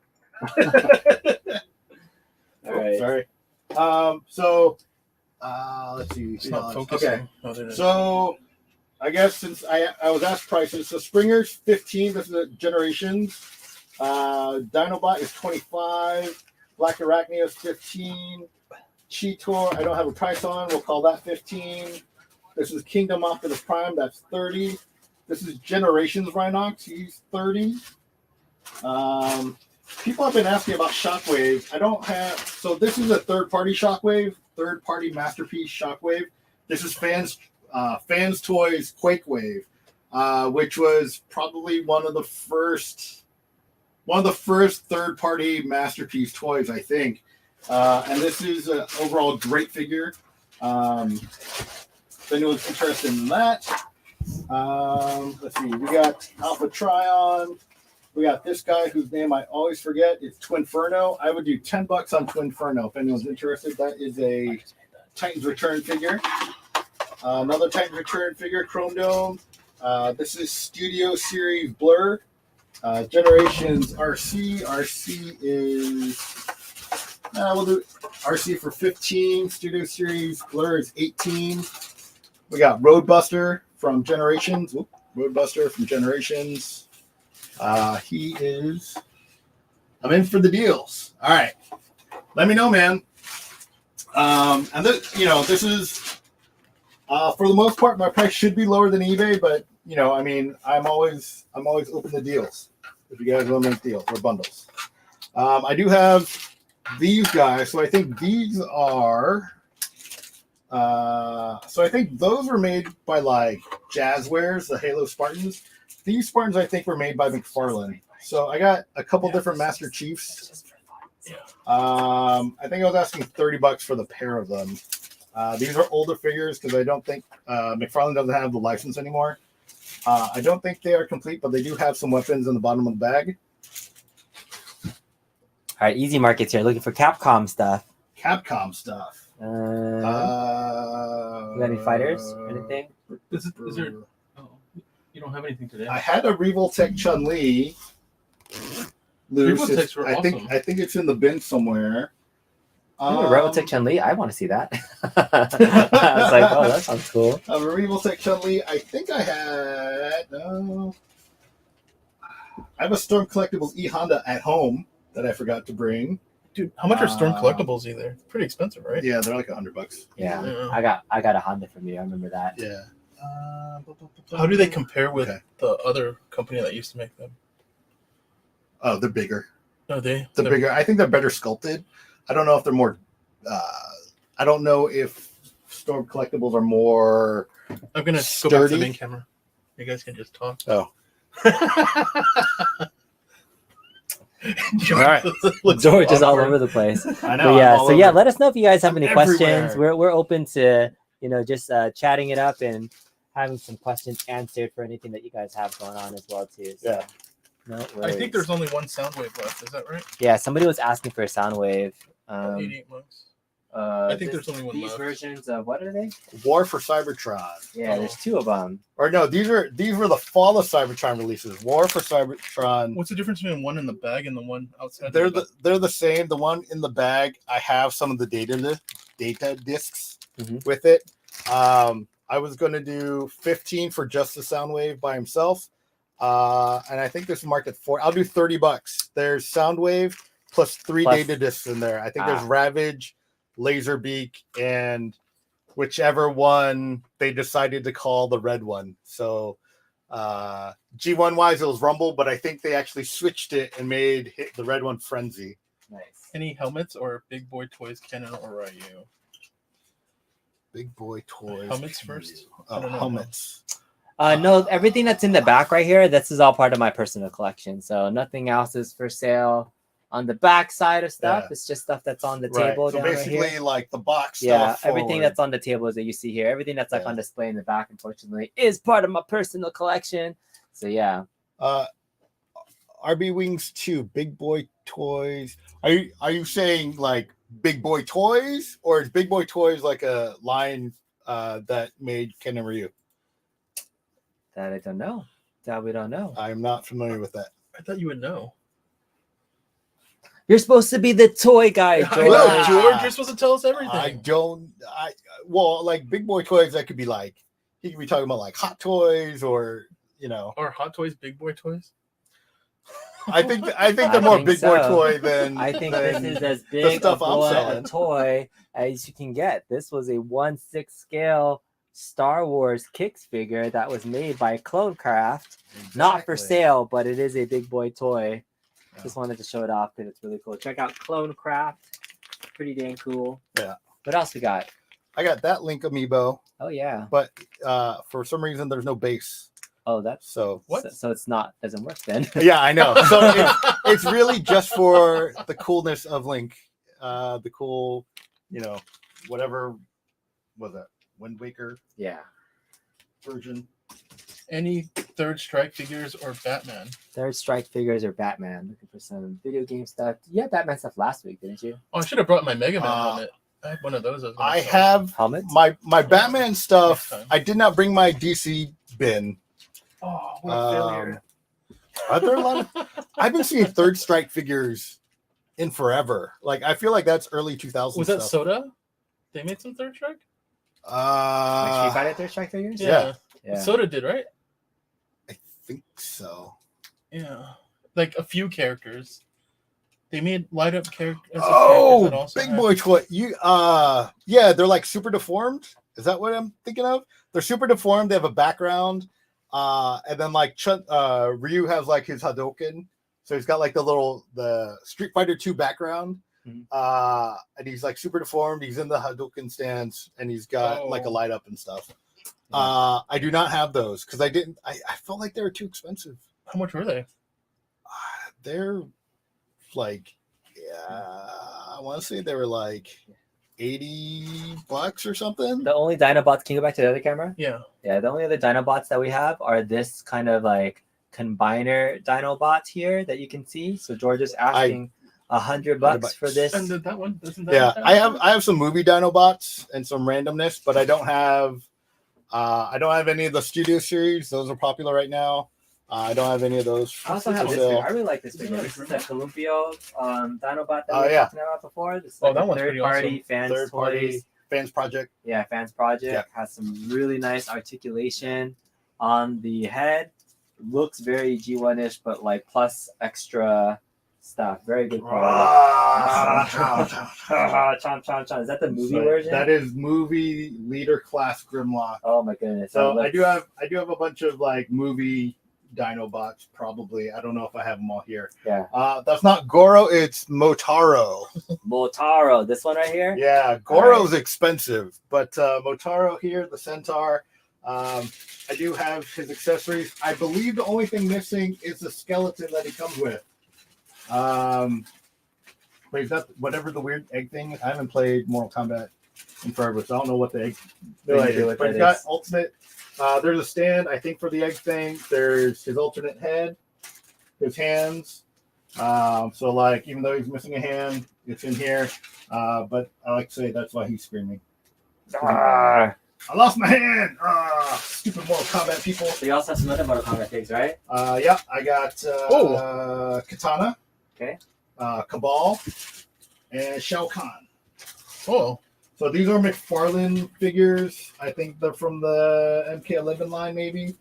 All right. Sorry. So, let's see. It's not focusing. Okay. So, I guess since I was asked prices, so Springer's 15. This is a Generations. Dinobot is 25. Black Arachnia is 15. Cheetor, I don't have a price on. We'll call that 15. This is Kingdom Optimus Prime. That's 30. This is Generations Rhinox. He's 30. People have been asking about Shockwave. I don't have. So this is a third-party Shockwave, third-party masterpiece Shockwave. This is Fans Toys Quake Wave, which was probably one of the first third-party masterpiece toys, I think. And this is an overall great figure. If anyone's interested in that, let's see. We got Alpha Trion. We got this guy whose name I always forget. It's Twinferno. I would do $10 on Twinferno if anyone's interested. That is a Titans Return figure. Another Titans Return figure, Chrome Dome. This is Studio Series Blur. Generations RC. RC is we'll do RC for 15. Studio Series Blur is 18. We got Roadbuster from Generations. Roadbuster from Generations. He is. I'm in for the deals. All right, let me know, man. And this, this is for the most part, my price should be lower than eBay, but I mean, I'm always open to deals. If you guys want to make deals or bundles, I do have these guys. So I think these are. So I think those were made by like Jazzwares, the Halo Spartans. These Spartans, I think, were made by McFarlane. So I got a couple different Master Chiefs. I think I was asking $30 for the pair of them. These are older figures because I don't think McFarlane doesn't have the license anymore. I don't think they are complete, but they do have some weapons in the bottom of the bag. All right, Easy Markets here, looking for Capcom stuff. You got any fighters or anything? Is there? You don't have anything today. I had a Revoltech Chun-Li. Revoltechs were awesome. I think it's in the bin somewhere. Revoltech Chun-Li? I want to see that. I was like, oh, that sounds cool. A Revoltech Chun-Li. I think I had. I have a Storm Collectibles E-Honda at home that I forgot to bring. Dude, how much are Storm Collectibles either? Pretty expensive, right? Yeah, they're like $100. Yeah. I got a Honda from you. I remember that. Yeah. How do they compare with the other company that used to make them? Oh, they're bigger. Oh, they're bigger. I think they're better sculpted. I don't know if they're more. I don't know if Storm Collectibles are more. I'm gonna sturdy. go back to the main camera. You guys can just talk. Oh. All right. George is all over the place. I know. But yeah, let us know if you guys have any everywhere. questions. We're open to just chatting it up and having some questions answered for anything that you guys have going on as well too. So, yeah. No I worries. think there's only one Soundwave left. Is that right? Yeah, somebody was asking for a Soundwave. 88 bucks. I think there's only one these left. versions of what are they? War for Cybertron. Yeah, there's two of them. Or no, these were the fall of Cybertron releases. War for Cybertron. What's the difference between one in the bag and the one outside? They're the same. The one in the bag, I have some of the data discs with it. I was going to do 15 for just the Soundwave by himself. And I think this is marked at $4. I'll do $30. There's Soundwave plus three data discs in there. I think there's Ravage, Laserbeak, and whichever one they decided to call the red one. So G1 wise, it was Rumble, but I think they actually switched it and made the red one Frenzy. Nice. Any helmets or Big Boy Toys Canon or Ryu? Big Boy Toys. Helmets first. Helmets. No, everything that's in the back right here, this is all part of my personal collection. So nothing else is for sale on the back side of stuff. It's just stuff that's on the table. So down right basically, here. like the box Yeah, stuff. everything forward. that's on the tables that you see here, everything that's like on display in the back, unfortunately, is part of my personal collection. So yeah. RB Wings 2, Big Boy Toys. Are you saying like Big Boy Toys, or is Big Boy Toys like a line that made Ken and Ryu? That I don't know. That we don't know. I'm not familiar with that. I thought you would know. You're supposed to be the toy guy, George. Well, George, you're supposed to tell us everything. Well, like Big Boy Toys, that could be like, he could be talking about like Hot Toys, or Are Hot Toys Big Boy Toys? I think they're more Big Boy Toy than I think than this is as big stuff I'm a selling. toy as you can get. This was a 1/6 scale Star Wars Kicks figure that was made by Clonecraft. Not for sale, but it is a big boy toy. Yeah. Just wanted to show it off because it's really cool. Check out Clonecraft. Pretty dang cool. Yeah. What else we got? I got that Link amiibo. Oh yeah. But for some reason there's no base. Oh, that's so what? So it's doesn't work then. Yeah, I know. So it's really just for the coolness of Link. The cool, whatever was that? Wind Waker? Yeah. Version. Any Third Strike figures or Batman? Third Strike figures or Batman. Looking for some video game stuff. You had Batman stuff last week, didn't you? Oh, I should have brought my Mega Man helmet. I had one of those. I have helmet. My Batman stuff. I did not bring my DC bin. Oh, what a failure. Are there a lot of... I've been seeing Third Strike figures in forever. Like, I feel like that's early 2000s. Was that Soda? They made some Third Strike? Like Street Fighter Third Strike figures? Yeah. Soda did, right? I think so. Yeah. Like a few characters. They made light up characters. Oh, Big Boy Toy. Yeah, they're like super deformed. Is that what I'm thinking of? They're super deformed. They have a background. And then like Ryu has like his Hadouken. So he's got like the Street Fighter 2 background. Mm-hmm. And he's like super deformed. He's in the Hadouken stance and he's got like a light up and stuff. Yeah. I do not have those because I felt like they were too expensive. How much were they? They're like, I want to say they were like $80 or something. The only Dinobots, can you go back to the other camera? Yeah. Yeah, the only other Dinobots that we have are this kind of like combiner Dinobots here that you can see. So George is asking $100 for this. And that one? I have some movie Dinobots and some randomness, but I don't have any of the Studio series. Those are popular right now. I don't have any of those. I also have this figure. I really like this figure. This is a Columpio Dinobot that we were talking about before. This is like that one's third-party awesome. Fans Project. Yeah, Fans Project. Yeah. Has some really nice articulation on the head. Looks very G1-ish, but like plus extra stuff. Very good quality. Is that the movie version? That is movie leader class Grimlock. Oh my goodness. So I do have a bunch of like movie Dinobots, probably. I don't know if I have them all here. Yeah. That's not Goro, it's Motaro. Motaro, this one right here? Yeah, Goro's expensive, but Motaro here, the Centaur. I do have his accessories. I believe the only thing missing is the skeleton that he comes with. But he's got whatever the weird egg thing. I haven't played Mortal Kombat in forever, so I don't know what the egg thing is. But he's got ultimate. There's a stand, I think, for the egg thing. There's his alternate head, his hands. So, like, even though he's missing a hand, it's in here. But I like to say that's why he's screaming. I lost my hand! Stupid Mortal Kombat people. So you also have some other Mortal Kombat things, right? Yeah, I got Katana. Okay. Cabal. And Shao Kahn. Oh. So these are McFarlane figures. I think they're from the MK11 line, maybe.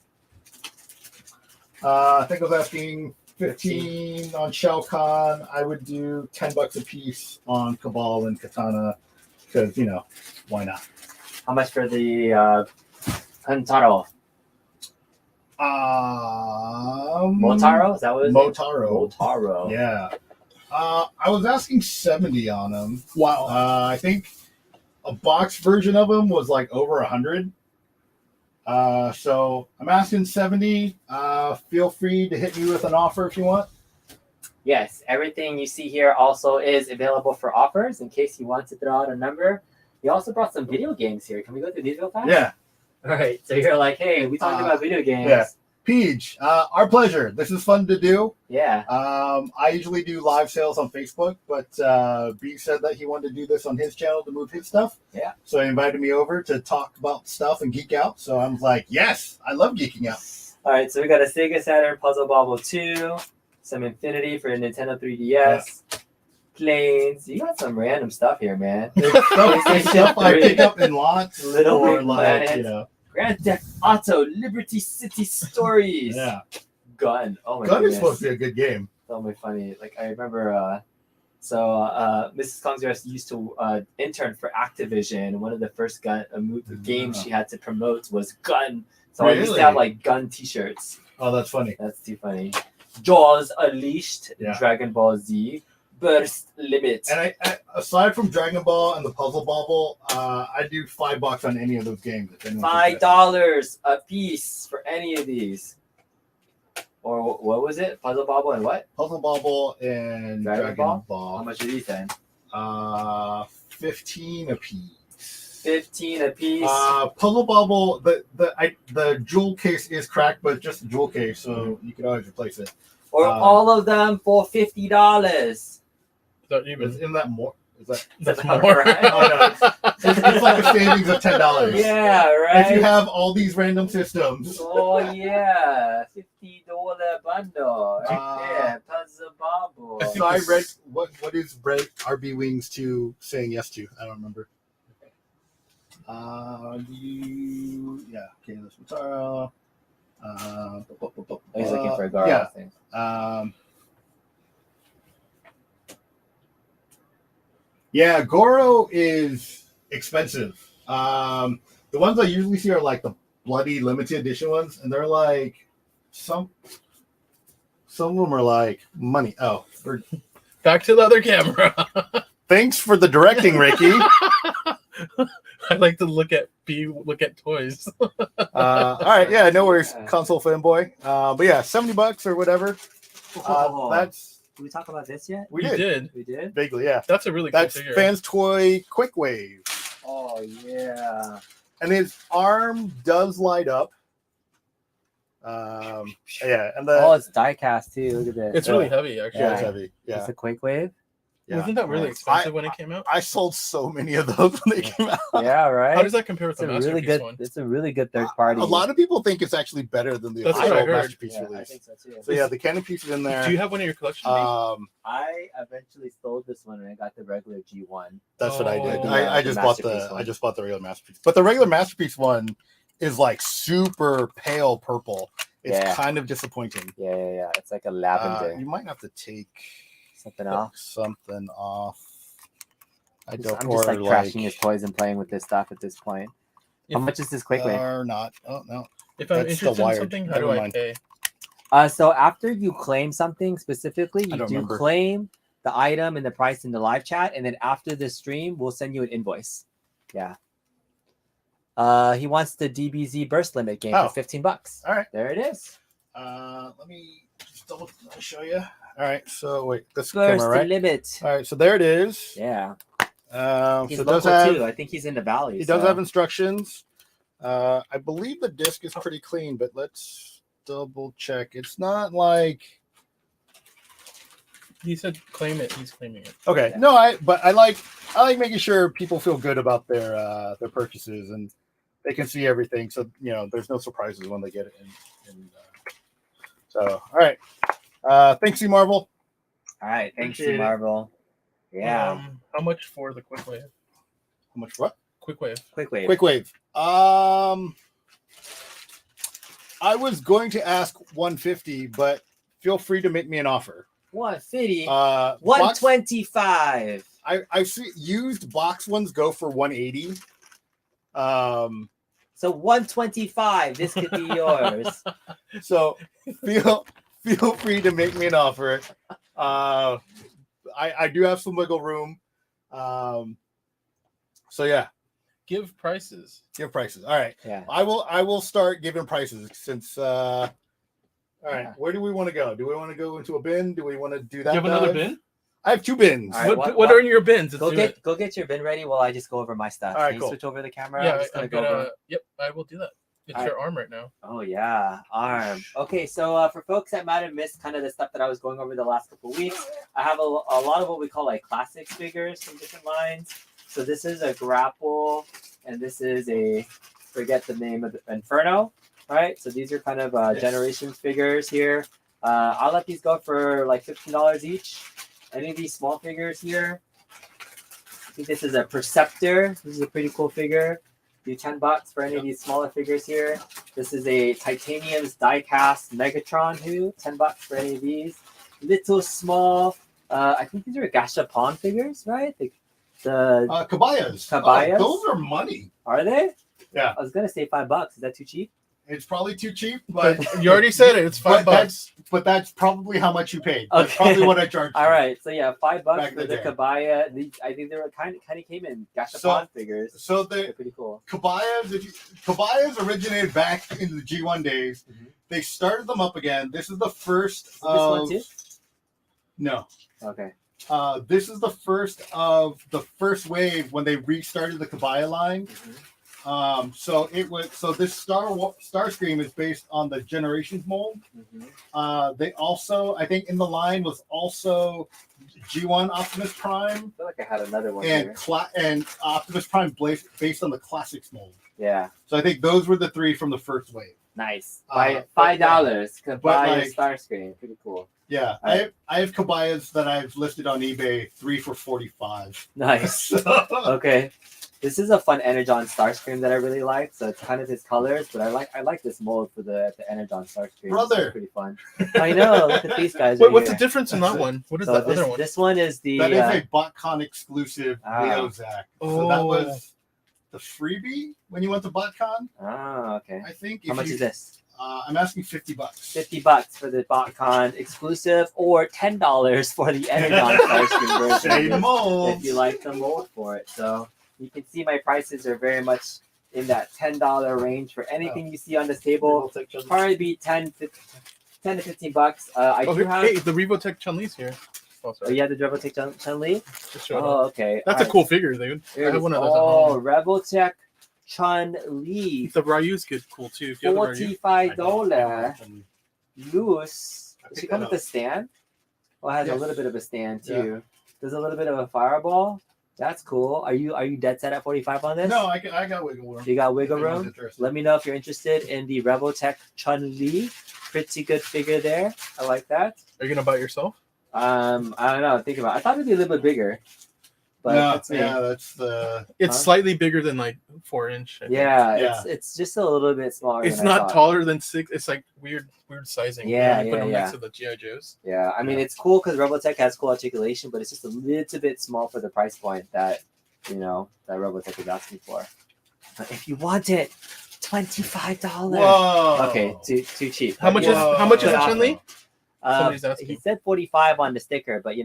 I think I was asking 15 on Shao Kahn. I would do $10 a piece on Cabal and Katana because, why not? How much for the Huntaro? Motaro? Is that what it is? Motaro. Yeah. I was asking 70 on them. Wow. I think a box version of them was like over 100. So I'm asking 70. Feel free to hit me with an offer if you want. Yes, everything you see here also is available for offers in case you want to throw out a number. We also brought some video games here. Can we go through these real fast? Yeah. All right. So you're like, hey, we talked about video games. Yeah. Peach, our pleasure. This is fun to do. Yeah. I usually do live sales on Facebook, but B said that he wanted to do this on his channel to move his stuff. Yeah. So he invited me over to talk about stuff and geek out. So I'm like, yes, I love geeking out. All right. So we got a Sega Saturn Puzzle Bobble 2, some Infinity for Nintendo 3DS, planes. You got some random stuff here, man. Stuff I pick up in lots. Little or Big like, Planet. you know. Grand Theft Auto, Liberty City Stories. Yeah. Gun. Oh my Gun goodness. is supposed to be a good game. So funny. Like I remember, Mrs. Congsworth used to intern for Activision. One of the first games she had to promote was Gun. So I used to have like Gun T-shirts. Oh, that's funny. That's too funny. Jaws Unleashed, Yeah. Dragon Ball Z, Burst Limit. And I aside from Dragon Ball and the Puzzle Bobble, I do $5 on any of those games. $5 a piece for any of these. Or what was it? Puzzle Bobble and what? Puzzle Bobble and Dragon Ball. How much are these then? 15 a piece. 15 a piece. Puzzle Bobble, the jewel case is cracked, but just a jewel case, so you can always replace it. Or all of them for $50. Isn't that more? That's more, more. right? Oh, no. It's like a savings of $10. Yeah, right. If you have all these random systems. Oh yeah, $50 bundle right there. Puzzle Bobble. So I read what is Brett RB Wings 2 saying yes to? I don't remember. Okay, this Matara. He's looking for a Garo, yeah. I think. Yeah, Goro is expensive. The ones I usually see are like the bloody limited edition ones, and they're like some of them are like money. Oh, Back to the other camera. thanks for the directing, Ricky. I like to look at toys. All right, yeah, no worries, console fanboy. But yeah, $70 or whatever. That's. Did we talk about this yet? We did. We did? Vaguely, yeah. That's a really cool That's figure. Fans Toy Quick Wave. Oh yeah. And his arm does light up. Yeah, and it's die cast too. Look at this. It's really heavy, actually. yeah, it's heavy. Yeah. It's a Quick Wave. Yeah. Wasn't that really expensive when it came out? I sold so many of those when they came out. Yeah, right. How does that compare with It's the a really Masterpiece good. one? It's a really good third party. A lot of people think it's actually better than the That's what I official heard. Masterpiece I release. think so too. So yeah, the Canon piece is in there. Do you have one in your collection? I eventually sold this one and I got the regular G1. That's what I did. Oh. I just bought the regular Masterpiece. But the regular Masterpiece one is like super pale purple. It's kind of disappointing. Yeah. It's like a lavender. You might have to take something off. I'm just like trashing his toys and playing with this stuff at this point. How much is this Quick Wave? Or not? Oh no. If I'm That's interested still in wired. something, how Never do I mind. pay? So after you claim something specifically, I you don't do remember. claim the item and the price in the live chat, and then after the stream, we'll send you an invoice. Yeah. He wants the DBZ burst limit game for $15. All right. There it is. Let me just show you. All right. So wait, this Burst camera, right? limit. All right. So there it is. Yeah. He's So it local does have, too. I think he's in the valley. He does have instructions. I believe the disc is pretty clean, but let's double check. It's not like He said claim it. He's claiming it. okay. No, I like making sure people feel good about their purchases and they can see everything. So there's no surprises when they get it. So all right. Thanks, you Marvel. All right. Thanks, Appreciate it. Marvel. Yeah. How much for the Quick Wave? How much? What? Quick Wave. Quick Wave. Quick Wave. I was going to ask 150, but feel free to make me an offer. 150. 125. 125. I see used box ones go for 180. So 125. This could be yours. So feel free to make me an offer. I do have some wiggle room. So yeah, Give prices. Give prices. All right. Yeah. I will start giving prices since. All right. Where do we want to go? Do we want to go into a bin? Do we want to do that? You have another bin? I have 2 bins. All right, what are in your bins? Go get your bin ready while I just go over my stuff. All right, Can you cool. switch over the camera? Yeah, I'm just I'm go over. Yep, I will do that. It's your arm right now. Oh yeah, arm. Okay, so for folks that might have missed kind of the stuff that I was going over the last couple of weeks, I have a lot of what we call like classics figures from different lines. So this is a grapple, and this is a forget the name of the Inferno. Right. So these are kind of generations figures here. I'll let these go for like $15 each. Any of these small figures here. I think this is a Perceptor. This is a pretty cool figure. Do $10 for any of these smaller figures here. This is a Titanium's die-cast Megatron who $10 for any of these. Little small. I think these are Gashapon figures, right? The Cabayas. Cabayas. Those are money. Are they? Yeah. I was gonna say $5. Is that too cheap? It's probably too cheap, but you already said it. It's $5. But that's probably how much you paid. Okay. That's probably what I charged. All right, so yeah, $5 Back for in the the day. Kabaya. I think they were kind of came in Gashapon figures. So They're pretty cool. Cabayas originated back in the G1 days. Mm-hmm. They started them up again. This is the first. Is this one too? No. Okay. This is the first of the first wave when they restarted the Kabaya line. Mm-hmm. So this Starscream is based on the Generations mold. Mm-hmm. They also, I think, in the line was also G1 Optimus Prime. I feel like I had another one and here. And Optimus Prime based on the Classics mold. Yeah. So I think those were the 3 from the first wave. Nice. $5. Kabaya Starscream. Pretty cool. Yeah, I have Kabayas that I've listed on eBay 3 for $45. Nice. Okay. This is a fun Energon Starscream that I really like. So it's kind of his colors, but I like this mold for the Energon Starscream. Brother. It's pretty fun. I know. Look at these guys. Wait, what's the difference in that one? What is so that this, other one? This one is the. That is a BotCon exclusive Leozak. So that was the freebie when you went to BotCon. Oh, okay. I think. How much is this? I'm asking $50. $50 for the BotCon exclusive, or $10 for the Energon Starscream version. Say the mold. If you like the mold for it. So you can see my prices are very much in that $10 range for anything you see on this table. Probably be 10 to $15. I do have. Hey, the Revotech Chun-Li's here. Oh, you have the Revotech Chun-Li? Oh, okay. That's a cool figure, dude. I have one of those at home. Revotech Chun-Li. The Ryu's good, cool too. $45 loose. Does she come with a stand? Well, it has a little bit of a stand too. Yeah. There's a little bit of a fireball. That's cool. Are you dead set at 45 on this? No, I got wiggle room. You got wiggle room? Let me know if you're interested in the Revotech Chun-Li. Pretty good figure there. I like that. Are you gonna buy it yourself? I don't know. Think about it. I thought it'd be a little bit bigger. But that's the. It's slightly bigger than like 4-inch. It's just a little bit smaller. It's not taller than 6. It's like weird sizing. Yeah, put them next to the GI Joes. Yeah, I mean it's cool because Robotech has cool articulation, but it's just a little bit small for the price point that that Robotech is asking for. But if you want it, $25. Whoa. Okay, too cheap. How much is a Chun-Li? He said 45 on the sticker, but you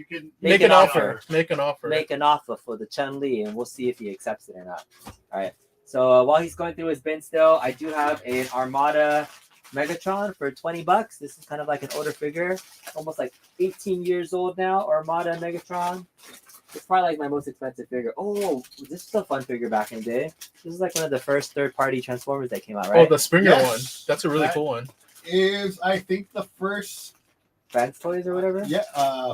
can make an offer. Make an offer for the Chun-Li, and we'll see if he accepts it or not. All right. So while he's going through his bin still, I do have an Armada Megatron for $20. This is kind of like an older figure, almost like 18 years old now. Armada Megatron. It's probably like my most expensive figure. Oh, this is a fun figure back in the day. This is like one of the first third-party Transformers that came out, right? Oh, the Springer one. That's a really cool one. Is I think the first Fans Toys or whatever. Yeah,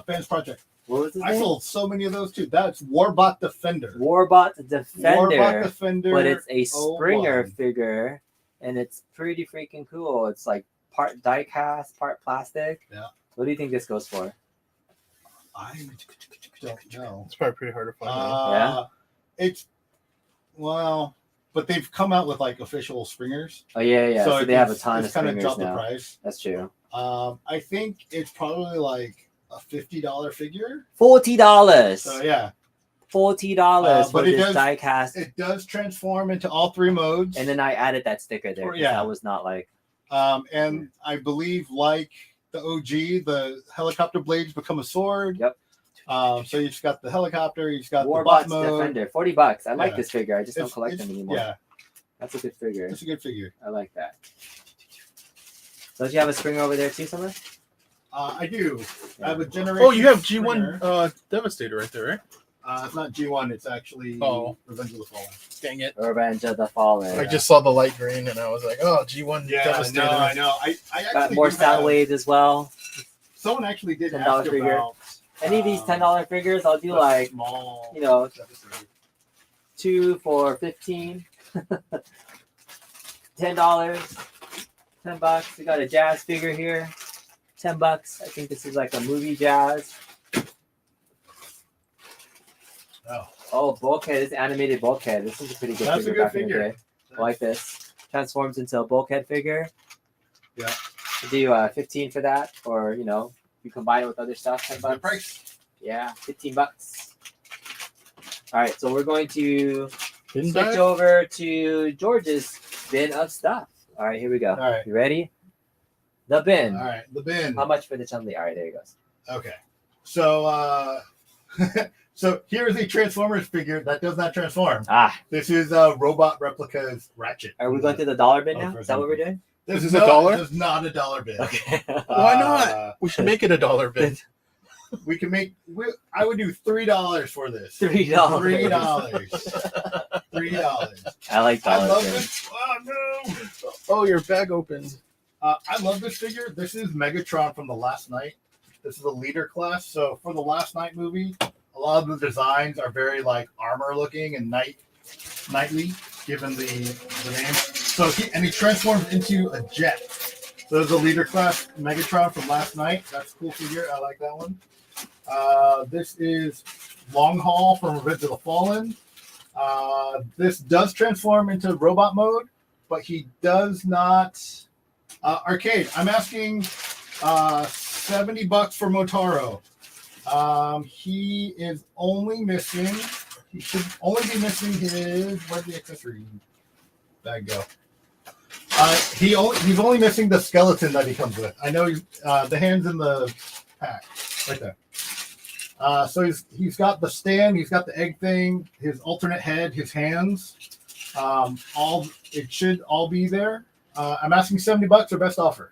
Fans Project. What was his I name? sold so many of those too. That's Warbot Defender. Warbot Defender. But it's a 01. Springer figure, and it's pretty freaking cool. It's like part die-cast, part plastic. Yeah. What do you think this goes for? I don't know. It's probably pretty hard to find. But they've come out with like official Springers. Oh yeah. So they have a ton of kind Springers of dropped now. the price. That's true. I think it's probably like a $50 figure. $40. So yeah. $40 for this die-cast. It does transform into all 3 modes. And then I added that sticker there. Yeah. I was not like. And I believe like the OG, the helicopter blades become a sword. Yep. So you just got the helicopter, you just got the Warbots bot mode. Defender, $40. I like Yeah. this figure. I just don't collect them anymore. Yeah, That's a good figure. it's a good figure. I like that. Don't you have a Springer over there too, somewhere? I do. I have a generation. Oh, you have Springer. G1 Devastator right there, right? It's not G1. It's actually Revenge of the Fallen. Dang it! Revenge of the Fallen. I just saw the light green and I was like, oh, G1 Yeah, Devastator. I know. I actually Got more do sound have- waves as well. Someone actually did $10 ask figure. about Any of these $10 figures, I'll do the like, small. you know, Devastator. 2 for 15. $10. $10. We got a Jazz figure here. $10. I think this is like a movie Jazz. Oh, Bulkhead. This animated Bulkhead. This is a pretty good That's a figure good back in the figure. day. I like this. Transforms into a Bulkhead figure. Yeah. Do 15 for that, or you know, you combine it with other stuff. $10. Good price. Yeah, $15. All right, so we're going to Didn't switch I? over to George's bin of stuff. All right, here we go. All right. You ready? The bin. All right. The bin. How much for the Chun-Li? All right, there he goes. Okay. So so here's a Transformers figure that does not transform. Ah, This is Robot Replica's Ratchet. are we going to the dollar bin now? for Is that what we're doing? This is a dollar? This is not a dollar bin. Okay. Why not? We should make it a dollar bin. We can make. I would do $3 for this. $3. $3. $3. I like I dollar love bin. this. Oh no! Oh, your bag opened. I love this figure. This is Megatron from the Last Night. This is a leader class. So for the Last Night movie, a lot of the designs are very like armor looking and knightly, given the name. So he transforms into a jet. So there's a leader class Megatron from Last Night. That's a cool figure. I like that one. This is Long Haul from Revenge of the Fallen. This does transform into robot mode, but he does not. Arcade. I'm asking $70 for Motaro. He is only missing. He should only be missing his. Where'd the accessory bag go? He's only missing the skeleton that he comes with. I know he's the hands in the pack right there. So he's got the stand, he's got the egg thing, his alternate head, his hands. It should all be there. I'm asking $70 or best offer.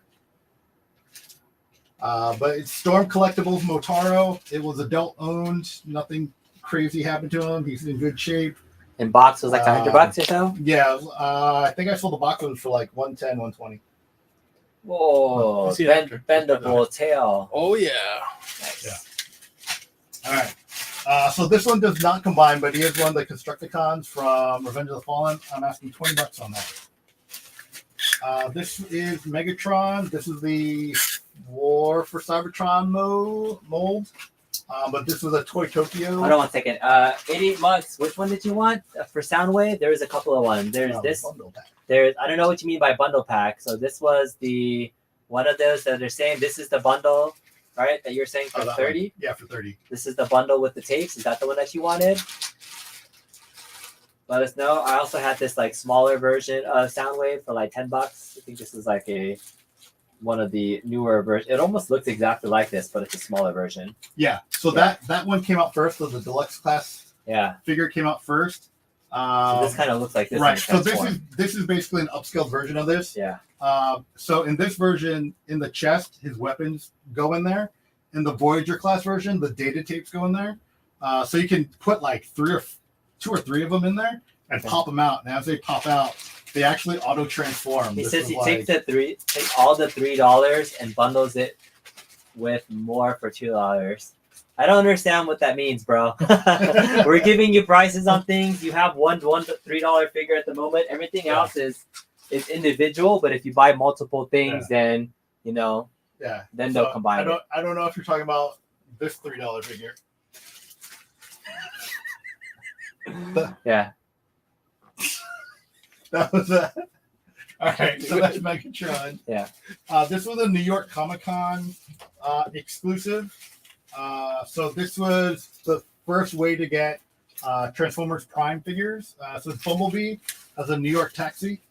But it's Storm Collectibles Motaro. It was adult owned. Nothing crazy happened to him. He's in good shape. And box was like $100 or so. Yeah, I think I sold the box ones for like 110, 120. Whoa, I see it after. bendable tail. Oh yeah. Nice. Yeah. All right. So this one does not combine, but he is one of the Constructicons from Revenge of the Fallen. I'm asking $20 on that. This is Megatron. This is the War for Cybertron mold. But this was a Toy Tokyo. Hold on 1 second. 88 months. Which one did you want for Soundwave? There's a couple of ones. There's this. Bundle pack. There's I don't know what you mean by bundle pack. So this was the one of those that they're saying this is the bundle, right? That you're saying for that 30. one. Yeah, for 30. This is the bundle with the tapes. Is that the one that you wanted? Let us know. I also had this like smaller version of Soundwave for like $10. I think this is like one of the newer versions. It almost looks exactly like this, but it's a smaller version. Yeah. So Yeah. that one came out first. So the deluxe class Yeah. figure came out first. So this kind of looks like this. Right. in So transform. this is basically an upscaled version of this. Yeah. So in this version, in the chest, his weapons go in there. In the Voyager class version, the data tapes go in there. So you can put like 2 or 3 of them in there and pop them out. And as they pop out, they actually auto transform. He This says is he like- takes all the $3 and bundles it with more for $2. I don't understand what that means, bro. We're giving you prices on things. You have one $3 figure at the moment. Everything else is individual. But if you buy multiple things, then you know. Yeah. Then they'll combine it. I don't know if you're talking about this $3 figure. Yeah. That was all right. So that's Megatron. Yeah. This was a New York Comic-Con exclusive. So this was the first way to get Transformers Prime figures. So it's Bumblebee as a New York Taxi.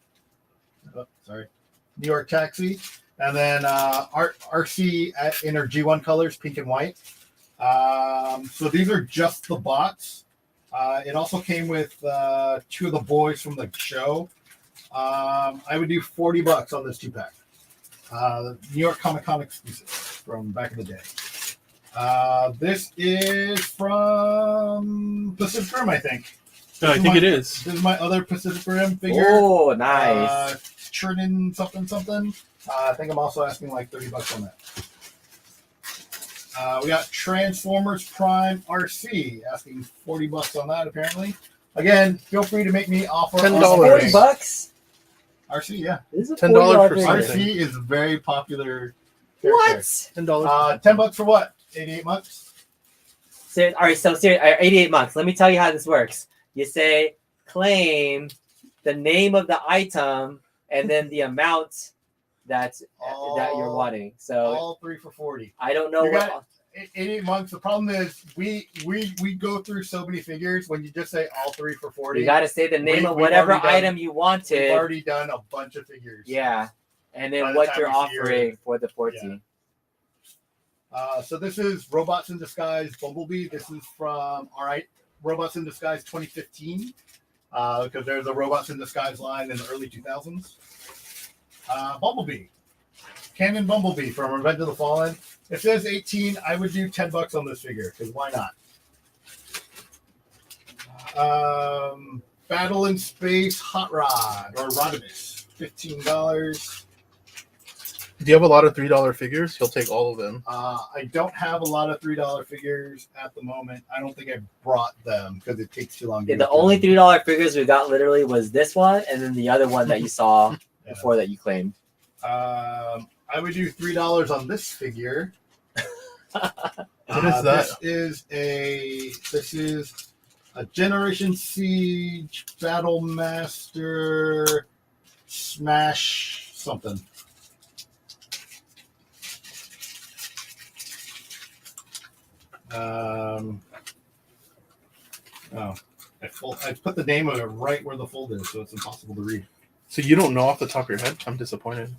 Oh, sorry. New York Taxi. And then RC in her G1 colors, pink and white. So these are just the bots. It also came with 2 of the boys from the show. I would do $40 on this 2-pack. New York Comic Con exclusive from back in the day. This is from Pacific Rim, I think. I think it is. This is my other Pacific Rim figure. Oh, nice. Churning something. I think I'm also asking like $30 on that. We got Transformers Prime RC asking $40 on that. Apparently, again, feel free to make me offer $10. $40. RC, yeah. This is a $10 for $40 something. RC is a very popular. What? $10. $10 for what? $88. So, all right, so serious, 88 months. Let me tell you how this works. You say claim the name of the item and then the amount that you're wanting. So all 3 for $40. I don't know You what. got 88 months. The problem is we go through so many figures. When you just say all 3 for $40, You got to say the name of we've whatever already done- item you wanted. we've already done a bunch of figures. Yeah, and By then the what time you're we see offering for the 14. So this is Robots in Disguise Bumblebee. This is from Robots in Disguise 2015. Because there's a Robots in Disguise line in the early 2000s. Bumblebee. Canon Bumblebee from Revenge of the Fallen. It says 18. I would do $10 on this figure, because why not? Battle in Space Hot Rod or Rodimus. $15. Do you have a lot of $3 figures? He'll take all of them. I don't have a lot of $3 figures at the moment. I don't think I brought them because it takes too long. Yeah, the only $3 figures we got literally was this one and then the other one that you saw before that you claimed. I would do $3 on this figure. What is that? This is a Generation Siege Battle Master Smash something. I put the name of it right where the fold is, so it's impossible to read. So you don't know off the top of your head? I'm disappointed.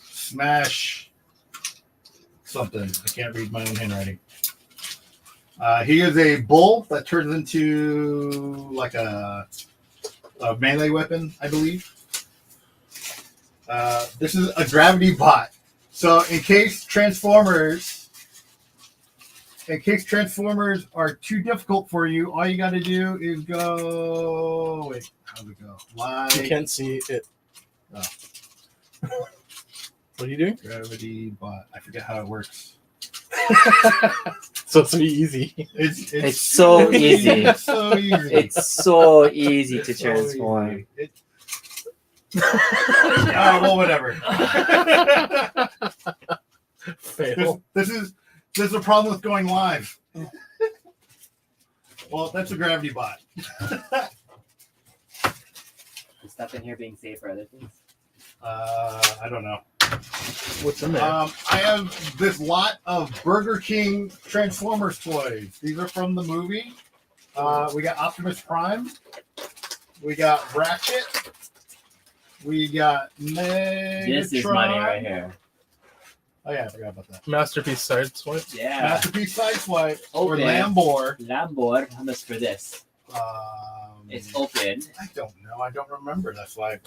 Smash something. I can't read my own handwriting. He is a bull that turns into like a melee weapon, I believe. This is a gravity bot. So in case Transformers are too difficult for you, all you got to do is go. Wait, how's it go? You can't see it. Oh. What are you doing? Gravity bot. I forget how it works. So it's really easy. It's so easy. It's so easy. It's so easy to It's so transform. easy. All right, well, whatever. Fail. This is a problem with going live. Well, that's a gravity bot. Is stuff in here being safe for other things? I don't know. What's in there? I have this lot of Burger King Transformers toys. These are from the movie. We got Optimus Prime. We got Ratchet. We got Megatron. This is money right here. Oh yeah, I forgot about that. Masterpiece Sideswipe. Yeah. Masterpiece Sideswipe or Open. Lambor. Lambor, how much for this? It's open. I don't know. I don't remember. That's why I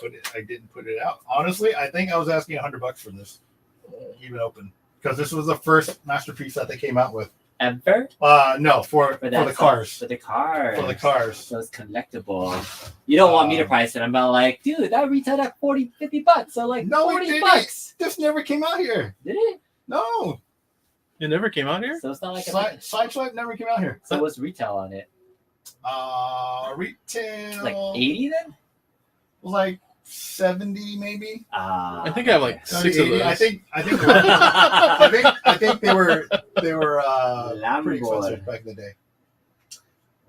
didn't put it out. Honestly, I think I was asking $100 for this, even open, because this was the first masterpiece that they came out with. Ever? No, for the cars. For the cars. For the cars. So it's collectible. You don't want me to price it. I'm about like, dude, that retailed at $40-$50. So like No, it $40. didn't. This never came out here. Did it? No. It never came out here? So it's not like Sideswipe never came out here. So what's retail on it? Retail Like 80 then? like 70 maybe. I think I have like 6 of 80. those. I think they were pretty expensive back in the day.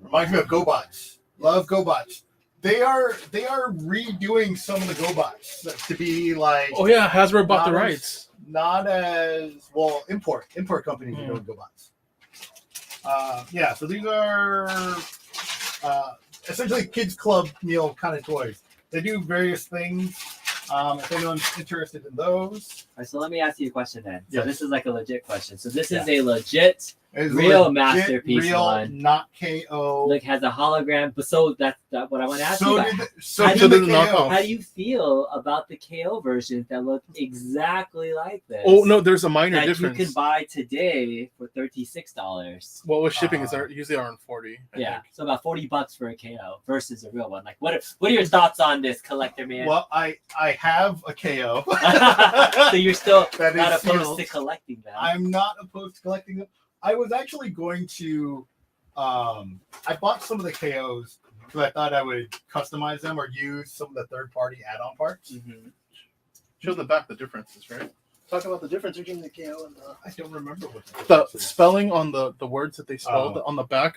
Reminds me of GoBots. Love GoBots. They are redoing some of the GoBots to be like. Oh yeah, Hasbro bought the rights. Not as well. Import companies are doing GoBots. Yeah, so these are essentially kids club meal kind of toys. They do various things. If anyone's interested in those. All right, so let me ask you a question then. So Yes. this is like a legit question. So this is a legit, It's real legit, masterpiece real, one. not KO. Like has a hologram. But so that's what I want to ask you. About. So How did do the you- KO. How do you feel about the KO versions that look exactly like this? Oh no, there's a minor that difference. you can buy today for $36. Well, with shipping, it's usually around 40. I Yeah, think. so about $40 for a KO versus a real one. Like, what are your thoughts on this, collector man? Well, I have a KO. So you're still That not is opposed sealed. to collecting them. I'm not opposed to collecting them. I was actually going to. I bought some of the KOs because I thought I would customize them or use some of the third-party add-on parts. Mhm. Show the back the differences, right? Talk about the difference between the KO and the. I don't remember what The spelling on the words that they spelled Oh. on the back,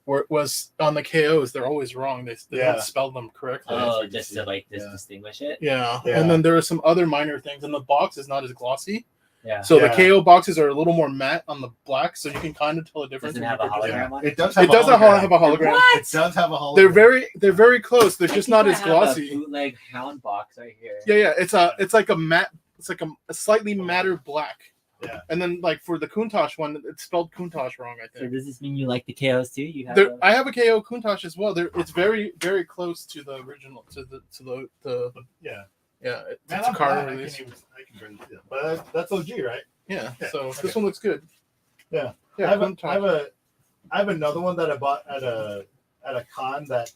where it was on the KOs, they're always wrong. They Yeah. don't spell them correctly. Oh, what just you to like see. Yeah. distinguish it. Yeah. Yeah. And then there are some other minor things, and the box is not as glossy. Yeah. So Yeah. the KO boxes are a little more matte on the black, so you can kind of tell the difference. Does it when have you a purchase hologram it. on it? It does It have. does a hologram. have a hologram. What? It does have a hologram. They're very close. They're just not I as have a glossy. bootleg hound box right here. Yeah. It's like a matte. It's like a slightly matter black. Yeah. And then like for the Countach one, it's spelled Countach wrong. I So think. does this mean you like the KOs too? You have a- I have a KO Countach as well. It's very very close to the original to the Yeah. yeah. Man, It's a I'm car glad release. I can bring it. But that's OG, right? Yeah. Yeah, So okay. this one looks good. Yeah. Yeah. Countach. I have another one that I bought at a con that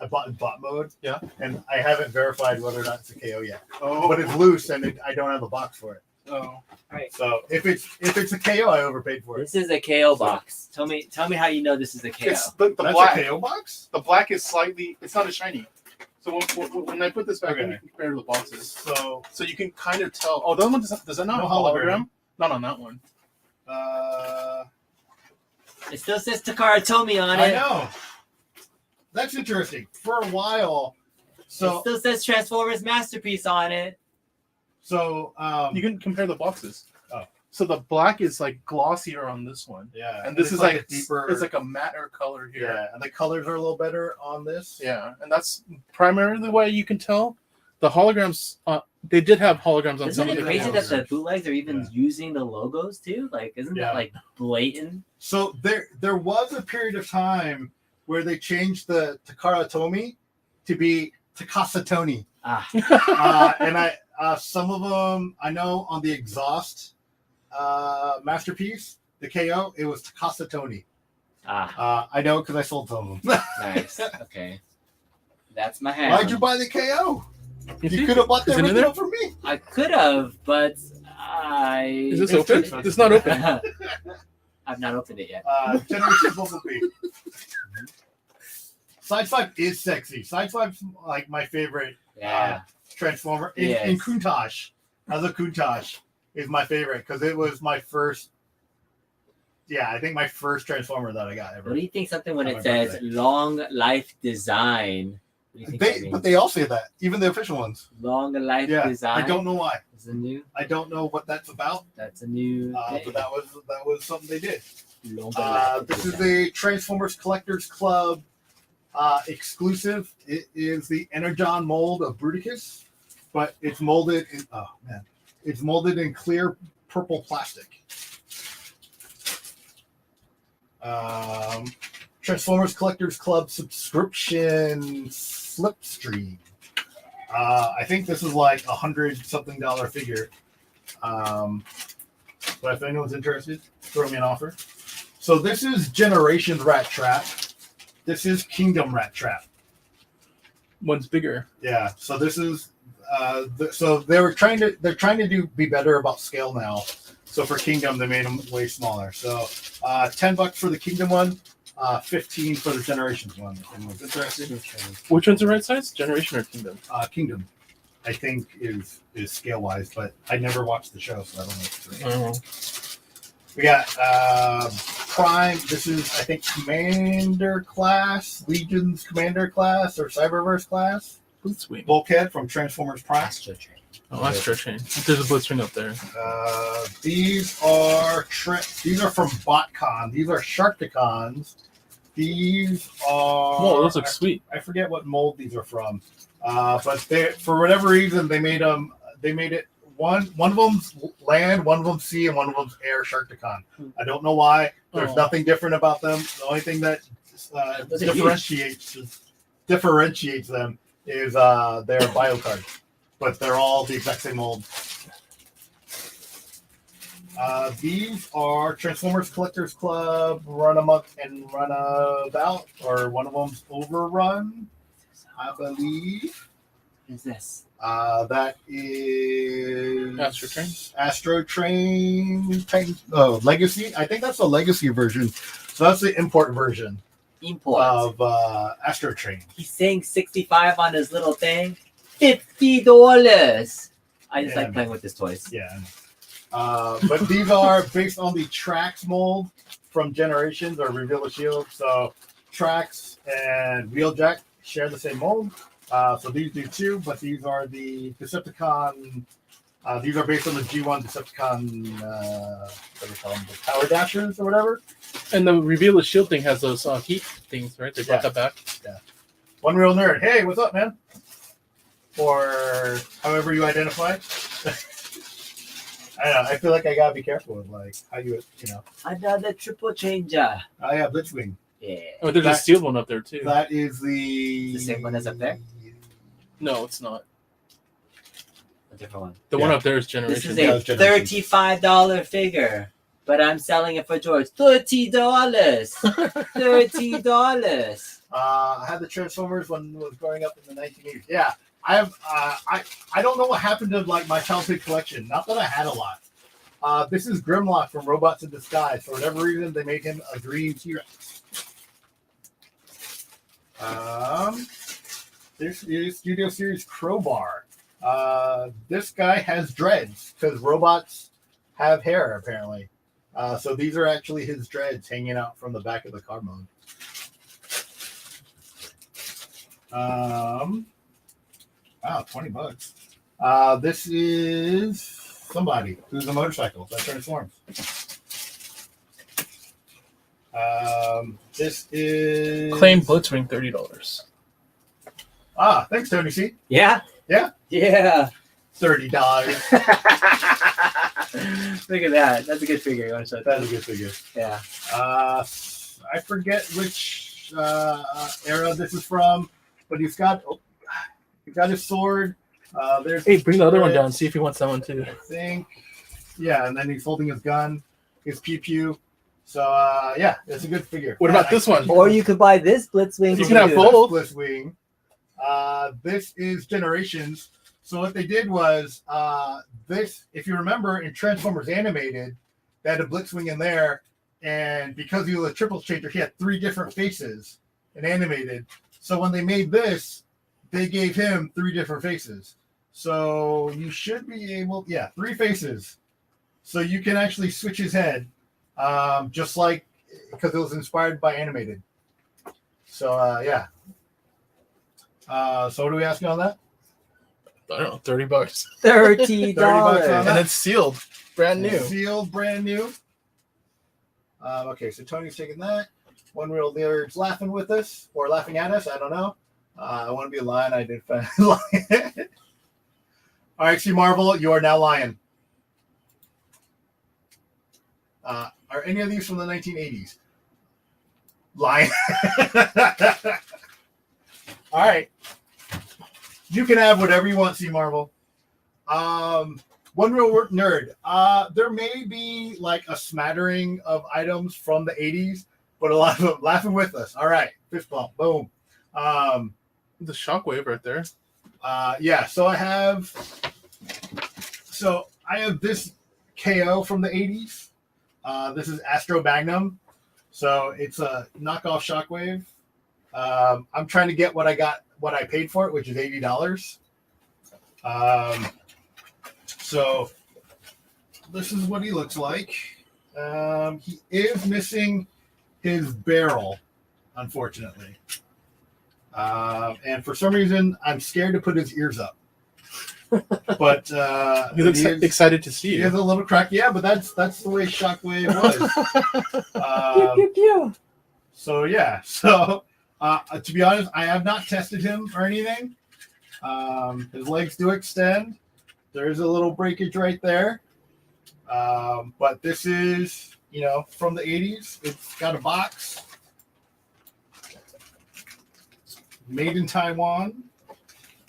I bought in bot mode. Yeah. And I haven't verified whether or not it's a KO yet. Oh. But it's loose and I don't have a box for it. Oh. Right. So if it's a KO, I overpaid for it. This is a KO box. Tell me how you know this is a KO. It's the That's black. a KO box? The black is slightly. It's not as shiny. So when I put this back in, Okay. you can compare to the boxes. So So you can kind of tell. Oh, that one does that not No have a hologram? hologram. Not on that one. It still says Takara Tomy on I it. know. That's interesting. For a while. It So still says Transformers Masterpiece on it. You can compare the boxes. Oh. So the black is like glossier on this one, yeah. and this it's is like a deeper. It's like a matter color here. yeah, and the colors are a little better on this. Yeah, and that's primarily the way you can tell. The holograms, they did have holograms on Isn't some of it the crazy that KOs. the bootlegs are even Yeah. using the logos too? Like, isn't Yeah. that like blatant? So there was a period of time where they changed the Takara Tomy to be Takasa Tony. Ah, And some of them I know on the exhaust masterpiece, the KO, it was Takasa Tony. I know because I sold some of them. nice. Okay, that's my hand. Why'd you buy the KO? You You see? could have bought the Is it in original there? for me. I could have, but I. Is this It's open? too It's not open. I've not opened it yet. Generation Bumblebee. Sideswipe is sexy. Sideswipe's like my favorite Yeah. Transformer. Yes. In Countach, as a Countach is my favorite because it was my first. Yeah, I think my first Transformer that I got ever. What do you think? Something when On it my says birthday. long life design. What do you think that means? But they all say that, even the official ones. long life Yeah, design. I don't know why. Is a new. I don't know what that's about. That's a new. But that was something they did. Long life This is design. a Transformers Collectors Club exclusive. It is the Energon mold of Bruticus, but it's molded in it's molded in clear purple plastic. Transformers Collectors Club subscription slipstream. I think this is like $100-something figure. But if anyone's interested, throw me an offer. So this is Generations Rat Trap. This is Kingdom Rat Trap. One's bigger. Yeah. So this is so they're trying to be better about scale now. So for Kingdom, they made them way smaller. So $10 for the Kingdom one, 15 for the Generations one. If anyone's interested. Which one's the right size? Generation or Kingdom? Kingdom, I think is scale wise, but I never watched the show, so I don't know if it's right. We got Prime. This is, I think, Commander class, Legion's Commander class, or Cyberverse class. Blitzwing. Bulkhead from Transformers Prime. Astro Train. Oh, Astro Chain. There's a Blitzwing up there. These are from BotCon. These are Sharkticons. These are. Oh, those look sweet. I forget what mold these are from, but they, for whatever reason, they made them. They made it one of them's land, one of them's sea, and one of them's air Sharkticon. I don't know why. There's nothing different about them. The only thing that differentiates them is their bio card, but they're all the exact same mold. These are Transformers Collectors Club, Run Amok and Runabout, or one of them's Overrun, I believe. What is this? That is Astro Train Legacy. I think that's the Legacy version. So that's the import version of Astro Train. He's saying 65 on his little thing. $50. I just like playing with his toys. Yeah. But these are based on the Trax mold from Generations or Reveal the Shield. So Trax and Wheeljack share the same mold. So these do too, but these are the Decepticon. These are based on the G1 Decepticon, what do you call them, the Power Dashers or whatever. And the Reveal the Shield thing has those heat things, right? They brought that back. Yeah. One Real Nerd. Hey, what's up, man? Or however you identify. I don't know. I feel like I gotta be careful with like how you know. Another triple changer. Oh yeah, Blitzwing. Yeah. Oh, there's a steel one up there too. That is the same one as up there? No, it's not. A different one. The one up there is Generation. This is a $35 figure, but I'm selling it for George. $30. $30. I had the Transformers when I was growing up in the 1980s. Yeah, I have. I don't know what happened to like my childhood collection. Not that I had a lot. This is Grimlock from Robots in Disguise. For whatever reason, they made him a green T-Rex. This is Studio Series Crowbar. This guy has dreads because robots have hair apparently. So these are actually his dreads hanging out from the back of the car mode. Wow, $20. This is somebody who's a motorcycle that transforms. This is Claim Blitzwing, $30. Thanks, Tony C. Yeah? Yeah. Yeah. $30. Look at that. That's a good figure. You want to show That's a good figure. Yeah. I forget which era this is from, but he's got his sword. There's Hey, bring the other one down. See if he wants that one too. I think. Yeah, and then he's holding his gun, his pew. So yeah, it's a good figure. What about this one? Or you could buy this Blitzwing. You can have both. Blitzwing. This is Generations. So what they did was this, if you remember in Transformers Animated, they had a Blitzwing in there, and because he was a triple changer, he had 3 different faces in Animated. So when they made this, they gave him 3 different faces. So you should be able, 3 faces. So you can actually switch his head, just like, because it was inspired by Animated. So yeah. So what are we asking on that? I don't know, $30. $30. $30 And it's sealed, brand new. Sealed, brand new. Okay, so Tony's taking that. One Real Nerd's laughing with us, or laughing at us, I don't know. I want to be a lion, I did find a lion. All right, see Marvel, you are now lion. Are any of these from the 1980s? Lion. All right. You can have whatever you want, see Marvel. One Real Nerd. There may be like a smattering of items from the 80s, but a lot of them laughing with us. All right. Fist bump. Boom. The Shockwave right there. Yeah. So I have this KO from the 80s. This is Astro Magnum. So it's a knockoff Shockwave. I'm trying to get what I paid for it, which is $80. So this is what he looks like. He is missing his barrel, unfortunately. And for some reason, I'm scared to put his ears up. But he looks excited to see you. He has a little crack. Yeah, but that's the way Shockwave was. So yeah, so to be honest, I have not tested him or anything. His legs do extend. There's a little breakage right there. But this is, from the 80s. It's got a box. Made in Taiwan.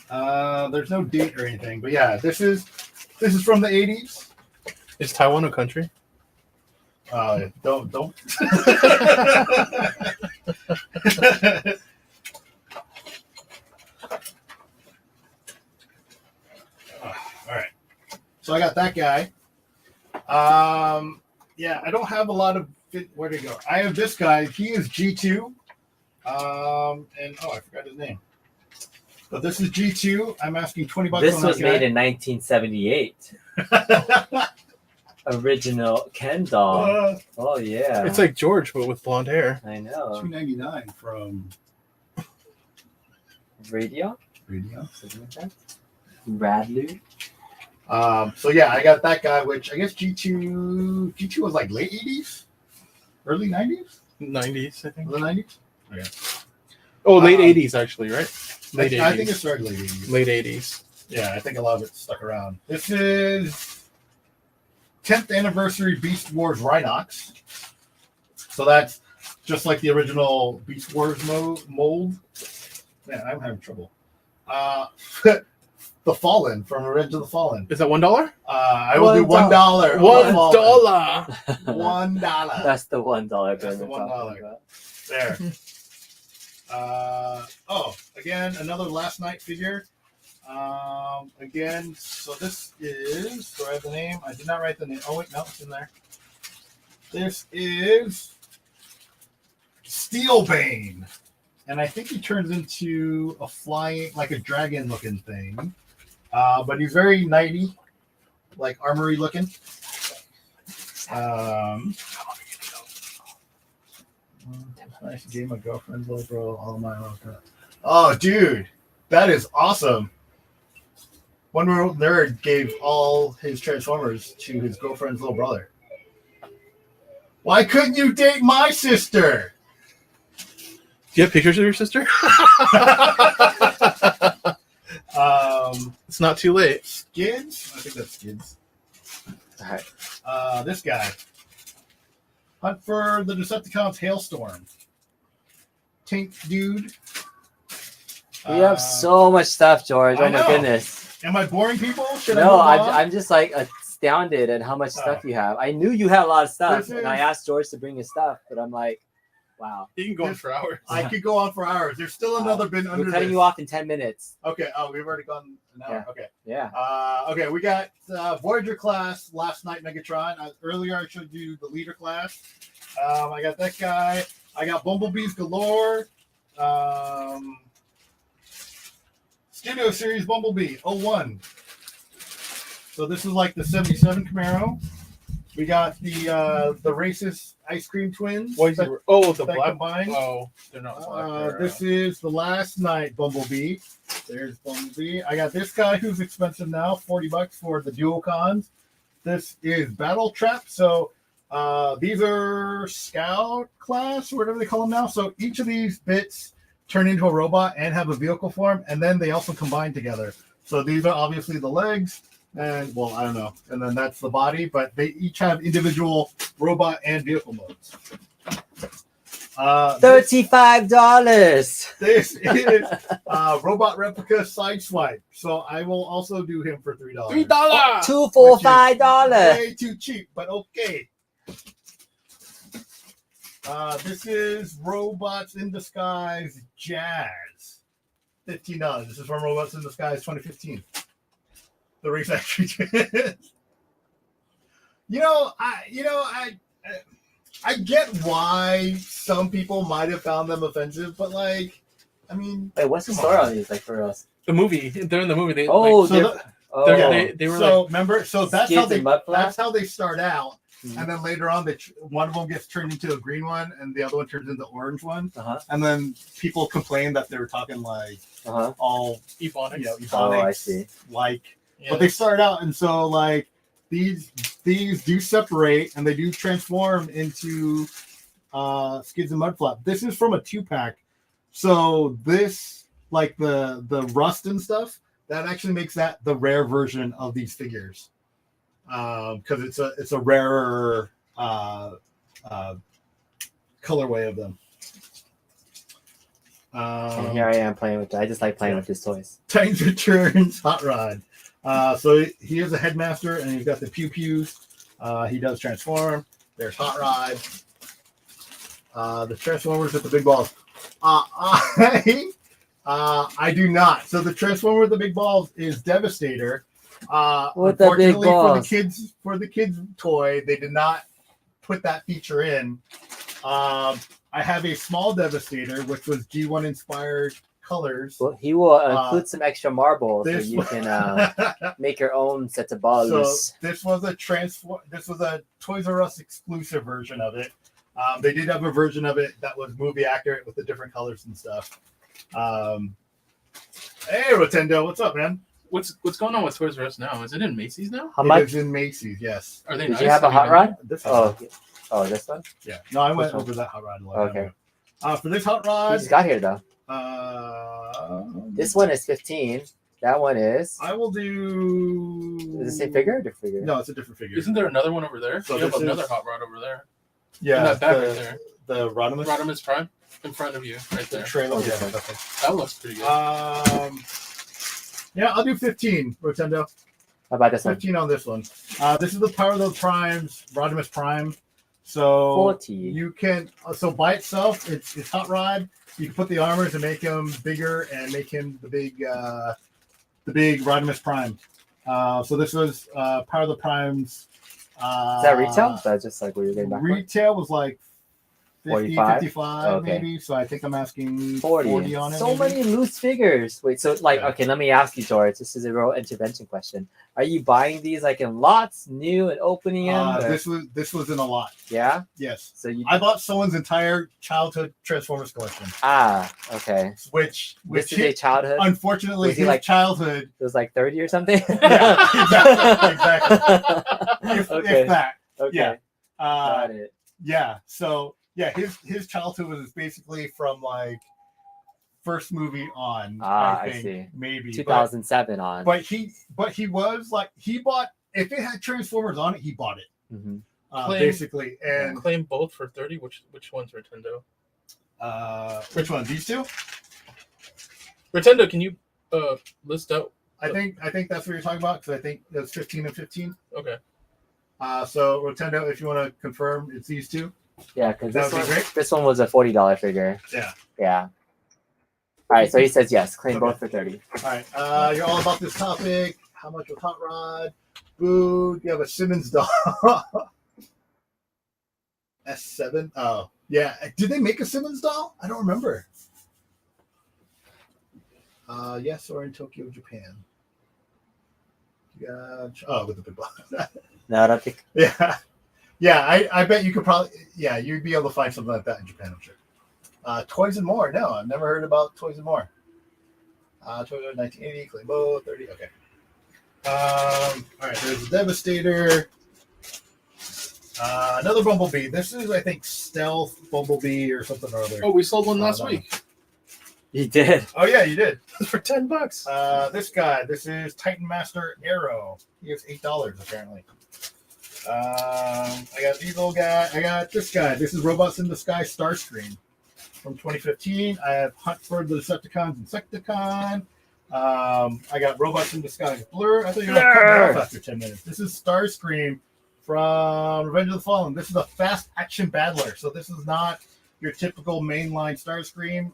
There's no date or anything, but yeah, this is from the 80s. Is Taiwan a country? Don't. All right. So I got that guy. Yeah, I don't have a lot of where to go. I have this guy. He is G2. And I forgot his name. But this is G2. I'm asking $20. This on was that made guy. in 1978. Original Ken doll. Oh yeah. It's like George, but with blonde hair. I know. $2.99 from Radio. Something like that. Radley. So yeah, I got that guy, which I guess G2 was like late 80s, early 90s, 90s, I think. the 90s. Okay. Oh, late 80s actually, right? Late 80s. I think it started late 80s. Late 80s. Yeah, I think a lot of it stuck around. This is 10th anniversary Beast Wars Rhinox. So that's just like the original Beast Wars mold. Man, I'm having trouble. The Fallen from Revenge of the Fallen. Is that $1? I will do $1. $1. $1. That's the $1 That's the $1. There. Again, another last night figure. Again, so this is, do I have the name? I did not write the name. Oh, wait, no, it's in there. This is Steelbane. And I think he turns into a flying, like a dragon looking thing. But he's very knighty, like armory looking. Nice game, my girlfriend's little bro, all my love. Oh, dude, that is awesome. One World Nerd gave all his Transformers to his girlfriend's little brother. Why couldn't you date my sister? Do you have pictures of your sister? It's not too late. Skids? I think that's Skids. All right. This guy. Hunt for the Decepticons Hailstorm. Tank Dude. We have so much stuff, George. I Oh my know. goodness. Am I boring people? Should I No, move on? I'm just like astounded at how much stuff you have. I knew you had a lot of stuff, This and I is- asked George to bring his stuff, but I'm like, wow. You can go on for hours. I could go on for hours. There's still another bin under We're cutting this. you off in 10 minutes. Okay. Oh, we've already gone an hour. Yeah. Okay. Yeah. Okay. We got Voyager class last night. Megatron. Earlier, I showed you the leader class. I got that guy. I got Bumblebees galore. Studio Series Bumblebee 01. So this is like the 77 Camaro. We got the racist ice cream twins. What is that- it? Oh, the that black. combined. Oh, they're not black. This is the last night Bumblebee. There's Bumblebee. I got this guy who's expensive now, $40 for the dual cons. This is Battle Trap. So these are Scout class, or whatever they call them now. So each of these bits turn into a robot and have a vehicle form, and then they also combine together. So these are obviously the legs, and well, I don't know, and then that's the body, but they each have individual robot and vehicle modes. $35. This is robot replica Sideswipe. So I will also do him for $3. $3. $2 for $5. Way too cheap, but okay. This is Robots in Disguise Jazz. $15. This is from Robots in Disguise 2015. The Race Factory Twins. I get why some people might have found them offensive, but like, I mean, Wait, what's the story on these? Like for us? The movie. They're in the movie. They, Oh, so they're, the- oh. they were so like. remember, so that's Skids how they and mud flaps? that's how they start out, Mhm. and then later on, one of them gets turned into a green one, and the other one turns into orange one, Uh-huh. and then people complain that they were talking like Uh-huh. all Ebonics. Ebonics, Oh, I see. like, Yeah. but they start out, and so like these do separate, and they do transform into Skids and Mudflap. This is from a 2-pack. So this, like the rust and stuff, that actually makes that the rare version of these figures. Because it's a rarer colorway of them. And here I am playing with. I just like playing with his toys. Titans Returns Hot Rod. So he is a headmaster, and he's got the pew pews. He does transform. There's Hot Rod. The Transformers with the big balls. I do not. So the Transformer with the big balls is Devastator. With the big balls. For the kids toy, they did not put that feature in. I have a small Devastator, which was G1 inspired colors. Well, he will include some extra marbles so you can make your own set of balls. So this was a Toys R Us exclusive version of it. They did have a version of it that was movie accurate with the different colors and stuff. Hey, Rotendo, what's up, man? What's going on with Toys R Us now? Is it in Macy's now? How much? It is in Macy's, yes. Are they Did nice? you have a hot rod? This This one? Yeah. No, I went Which one? over that hot rod a lot. Okay. For this hot He rod, just got here though. This one is 15. That one is. I will do. Is it the same figure or different figure? No, it's a different figure. Isn't there another one over there? So You have this another is- hot rod over there. Yeah, In that back right there. the Rodimus. Rodimus Prime in front of you, right The there. trailer. Oh, Yeah, okay. okay. That looks pretty good. Yeah, I'll do 15, Rotendo. How about this one? 15 on this one. This is the Power of the Primes, Rodimus Prime. So 40. you can by itself, it's hot rod. You can put the armors and make him bigger and make him the big Rodimus Prime. So this was Power of the Primes. Is that retail? That's just like what you're getting back for? Retail was like 50, 45? 55 Okay. maybe. So I think I'm asking 40. 40 on it. So maybe. many loose figures. Wait, so like, Yeah. okay, let me ask you, George. This is a real intervention question. Are you buying these like in lots, new and opening them? or- This was in a lot. Yeah. Yes. So you. I bought someone's entire childhood Transformers collection, Okay. which This is a childhood. unfortunately Was he his like- childhood, It was like 30 or something. exactly. if Okay. that. Okay. Yeah. Got it. Yeah. So yeah, his childhood was basically from like first movie on. I think, see. Maybe 2007 on. But he was like he bought if it had Transformers on it, he bought it Mhm. basically. And Claim both for 30. Which one's Rotendo? which one? These two? Rotendo, can you list out? I think that's what you're talking about because I think that's 15 and 15. Okay. So Rotendo, if you want to confirm, it's these two. Yeah, because That would be great. this one was a $40 figure. Yeah. Yeah. All right, so he says yes. Claim Okay. both for 30. All right. You're all about this topic. How much with Hot Rod? Boo. You have a Simmons doll. S7. Oh, yeah. Did they make a Simmons doll? I don't remember. Yes, or in Tokyo, Japan. Yeah. Oh, with the big ball. No, I don't think. Yeah. Yeah, I bet you could probably, you'd be able to find something like that in Japan, I'm sure. Toys and More. No, I've never heard about Toys and More. Toys R Us 1980, Claybo 30. Okay. All right, there's the Devastator. Another Bumblebee. This is, I think, Stealth Bumblebee or something or other. Oh, we sold one last no. week He did. Oh, yeah, you did. for $10. This guy. This is Titan Master Arrow. He has $8 apparently. I got these little guys. I got this guy. This is Robots in the Sky Starscream from 2015. I have Hunt for the Decepticons Insecticon. I got Robots in Disguise Blur. I thought you were going to cut me off after 10 minutes. This is Starscream from Revenge of the Fallen. This is a fast action battler. So this is not your typical mainline Starscream.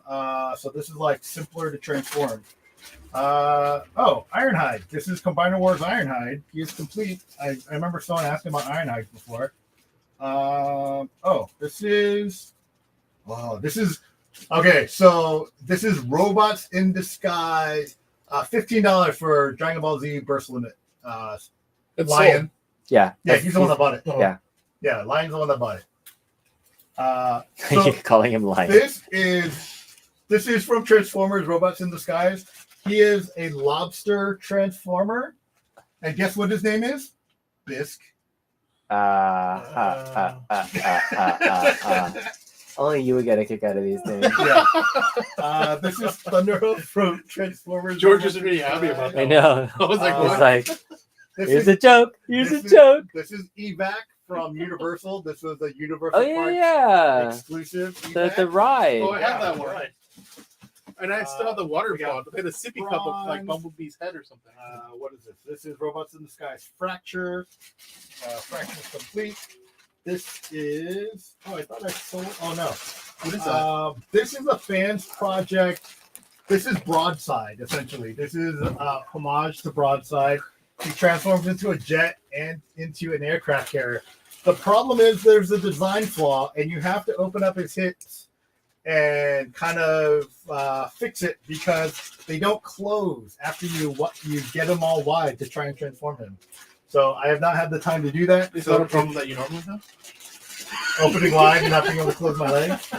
So this is like simpler to transform. Ironhide. This is Combiner Wars Ironhide. He is complete. I remember someone asking about Ironhide before. This is okay. So this is Robots in Disguise. $15 for Dragon Ball Z Burst Limit. It's Lion. sold. Yeah. Yeah, he's the one that bought it. Oh. Yeah. Yeah, Lion's the one that bought it. You're calling him lying. This is from Transformers Robots in Disguise. He is a lobster transformer. And guess what his name is? Bisque. Only you would get a kick out of these things. Yeah. This is Thunderhoof from Transformers. George is really happy about that. I know. I was like, He's what? like, This here's is, a joke. Here's a this joke. This is evac from Universal. This was a Universal Oh yeah, Parks yeah. exclusive. The evac. ride. Oh, I have Yeah, that one. right. And I still have the water we got bottle. They had a sippy cup of like bronze. Bumblebee's head or something. What is this? This is Robots in Disguise Fracture. Fracture is complete. This is. Oh, I thought I sold. Oh no. What is that? This is a fans project. This is Broadside, essentially. This is homage to Broadside. He transforms into a jet and into an aircraft carrier. The problem is there's a design flaw, and you have to open up his hips and kind of fix it because they don't close after you get them all wide to try and transform him. So I have not had the time to do that. Is so that a problem that you normally have? Opening wide and not being able to close my legs.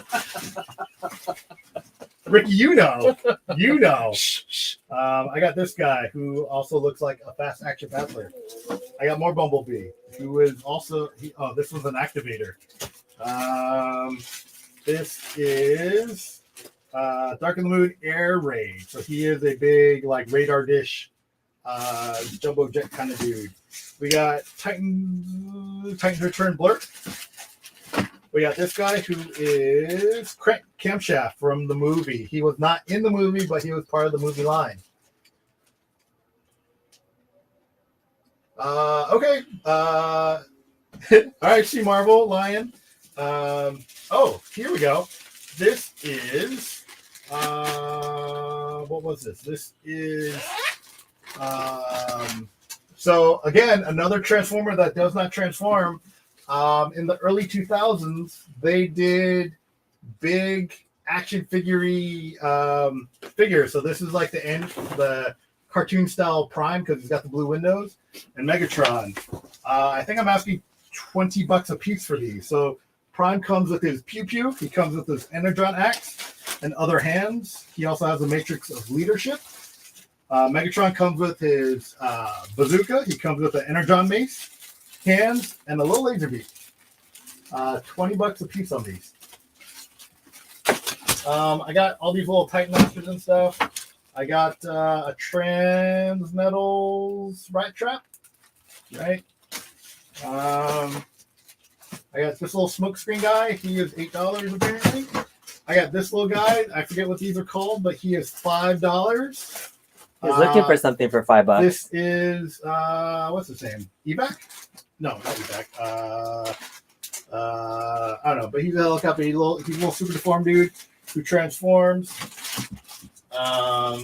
Ricky, you know. I got this guy who also looks like a fast action battler. I got more Bumblebee, who is also. This was an activator. This is Dark in the Moon Air Raid. So he is a big like radar dish, jumbo jet kind of dude. We got Titan's Return Blurp. We got this guy who is Crank Camshaft from the movie. He was not in the movie, but he was part of the movie line. Okay. All right, see Marvel Lion. Here we go. This is what was this? This is so again another Transformer that does not transform. In the early 2000s, they did big action figures. So this is like the cartoon style Prime because he's got the blue windows, and Megatron. I think I'm asking $20 a piece for these. So Prime comes with his pew pew. He comes with his Energon axe and other hands. He also has a matrix of leadership. Megatron comes with his bazooka. He comes with the Energon mace, hands, and a little laser beam. $20 a piece on these. I got all these little Titan Masters and stuff. I got a Transmetals Rat Trap, right? I got this little smoke screen guy. He is $8 apparently. I got this little guy. I forget what these are called, but he is $5. He's looking for something for $5. This is what's his name? Evac? No, not Evac. I don't know, but he's a helicopter. He's a little super deformed dude who transforms. I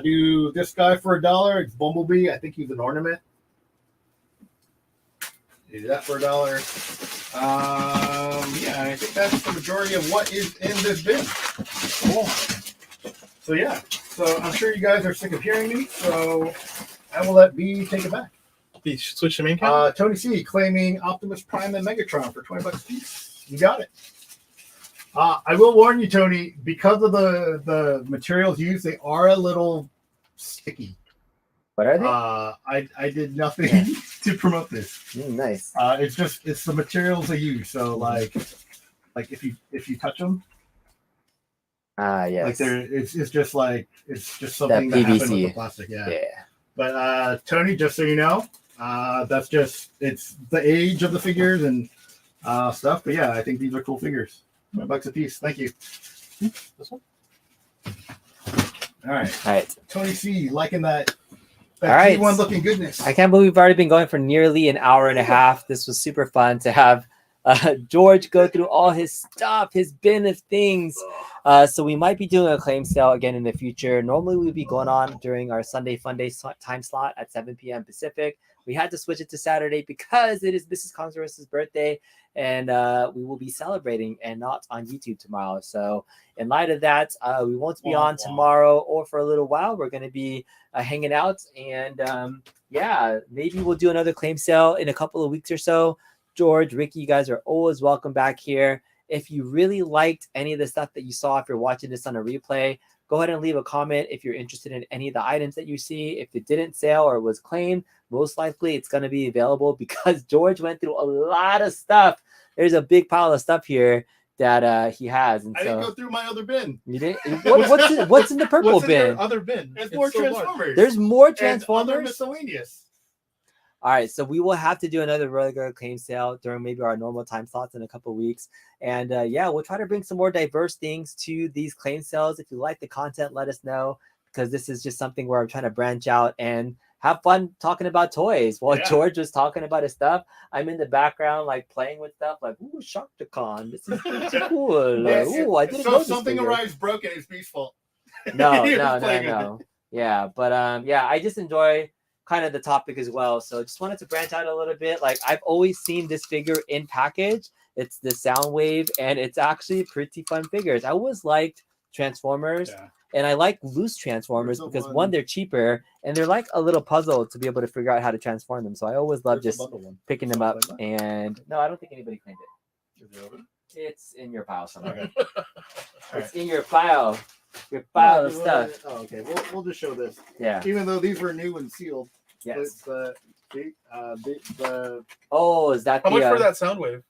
do this guy for $1. It's Bumblebee. I think he's an ornament. Do that for $1. Yeah, I think that's the majority of what is in this bin. Cool. So yeah, so I'm sure you guys are sick of hearing me. So I will let B take it back. Switch the main camera? Tony C claiming Optimus Prime and Megatron for $20 a piece. You got it. I will warn you, Tony, because of the materials used, they are a little sticky. What are they? I did nothing to promote this. Nice. It's the materials they use. So like if you touch them, yes. like it's just something that happened with the plastic. Yeah. But Tony, just so you know, it's the age of the figures and stuff. But yeah, I think these are cool figures. $20 a piece. Thank you. This one? All right. Tony C liking that all right. G1 looking goodness. I can't believe we've already been going for nearly an hour and a half. This was super fun to have George go through all his stuff, his bin of things. So we might be doing a claim sale again in the future. Normally we'd be going on during our Sunday Fun Day time slot at 7 p.m. Pacific. We had to switch it to Saturday because it is Mrs. Congress's birthday, and we will be celebrating and not on YouTube tomorrow. So in light of that, we won't be on tomorrow or for a little while. We're going to be hanging out, and maybe we'll do another claim sale in a couple of weeks or so. George, Ricky, you guys are always welcome back here. If you really liked any of the stuff that you saw, if you're watching this on a replay, go ahead and leave a comment if you're interested in any of the items that you see. If it didn't sell or was claimed, most likely it's going to be available because George went through a lot of stuff. There's a big pile of stuff here that he has. And I didn't go through my other bin. You didn't? What's in the purple What's in bin? your other bin? It's more so Transformers. large. There's more And other Transformers. miscellaneous. All right, so we will have to do another regular claim sale during maybe our normal time slots in a couple of weeks. And yeah, we'll try to bring some more diverse things to these claim sales. If you like the content, let us know, because this is just something where I'm trying to branch out and have fun talking about toys. While George was talking about his stuff, I'm in the background like playing with stuff like, ooh, Sharktacon. This is pretty cool. Ooh, I didn't know So something arrives broken, it's Beast's fault. No. Yeah, but yeah, I just enjoy kind of the topic as well. So just wanted to branch out a little bit. Like, I've always seen this figure in package. It's the Soundwave, and it's actually pretty fun figures. I always liked Transformers, and I like loose Transformers because one, they're cheaper, and they're like a little puzzle to be able to figure out how to transform them. So I always love just picking them up. And no, I don't think anybody claimed it. It's in your pile somewhere. It's in your pile. Your pile of stuff. Oh, okay. We'll just show this. Yeah. Even though these were new and sealed. Yes. Oh, is that how much for that Soundwave?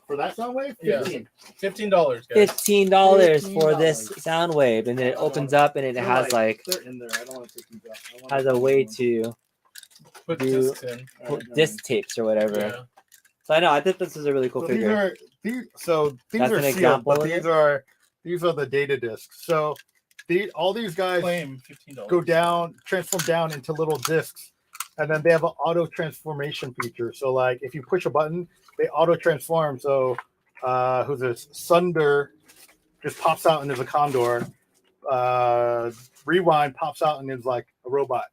For that Soundwave? $15. $15 for this Soundwave, and then it opens up and it has like they're in there. I don't want to take these out. has a way to put do discs in. disc tapes or whatever. Yeah. So I know I think this is a really cool figure. These That's are an sealed, example but of these are the data discs. So all these guys Claim $15. go down, transform down into little discs, and then they have an auto transformation feature. So like if you push a button, they auto transform. So who's this? Sunder just pops out and there's a condor. Rewind pops out and is like a robot.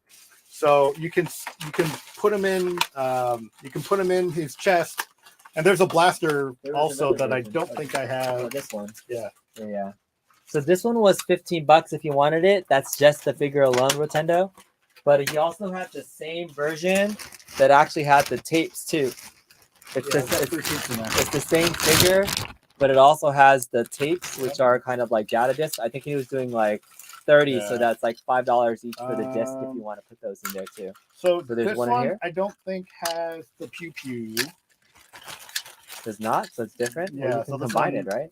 So you can put him in his chest, and there's a blaster also that I don't think I have. Oh, this one. Yeah. So this one was $15 if you wanted it. That's just the figure alone, Rotendo. But he also had the same version that actually had the tapes too. It's the same figure, but it also has the tapes, which are kind of like data discs. I think he was doing like 30, so that's like $5 each for the disc if you want to put those in there too. So there's this one in here. I don't think has the pew pew. Does not, so it's different. Yeah, Well, you so can this combine one- it, right?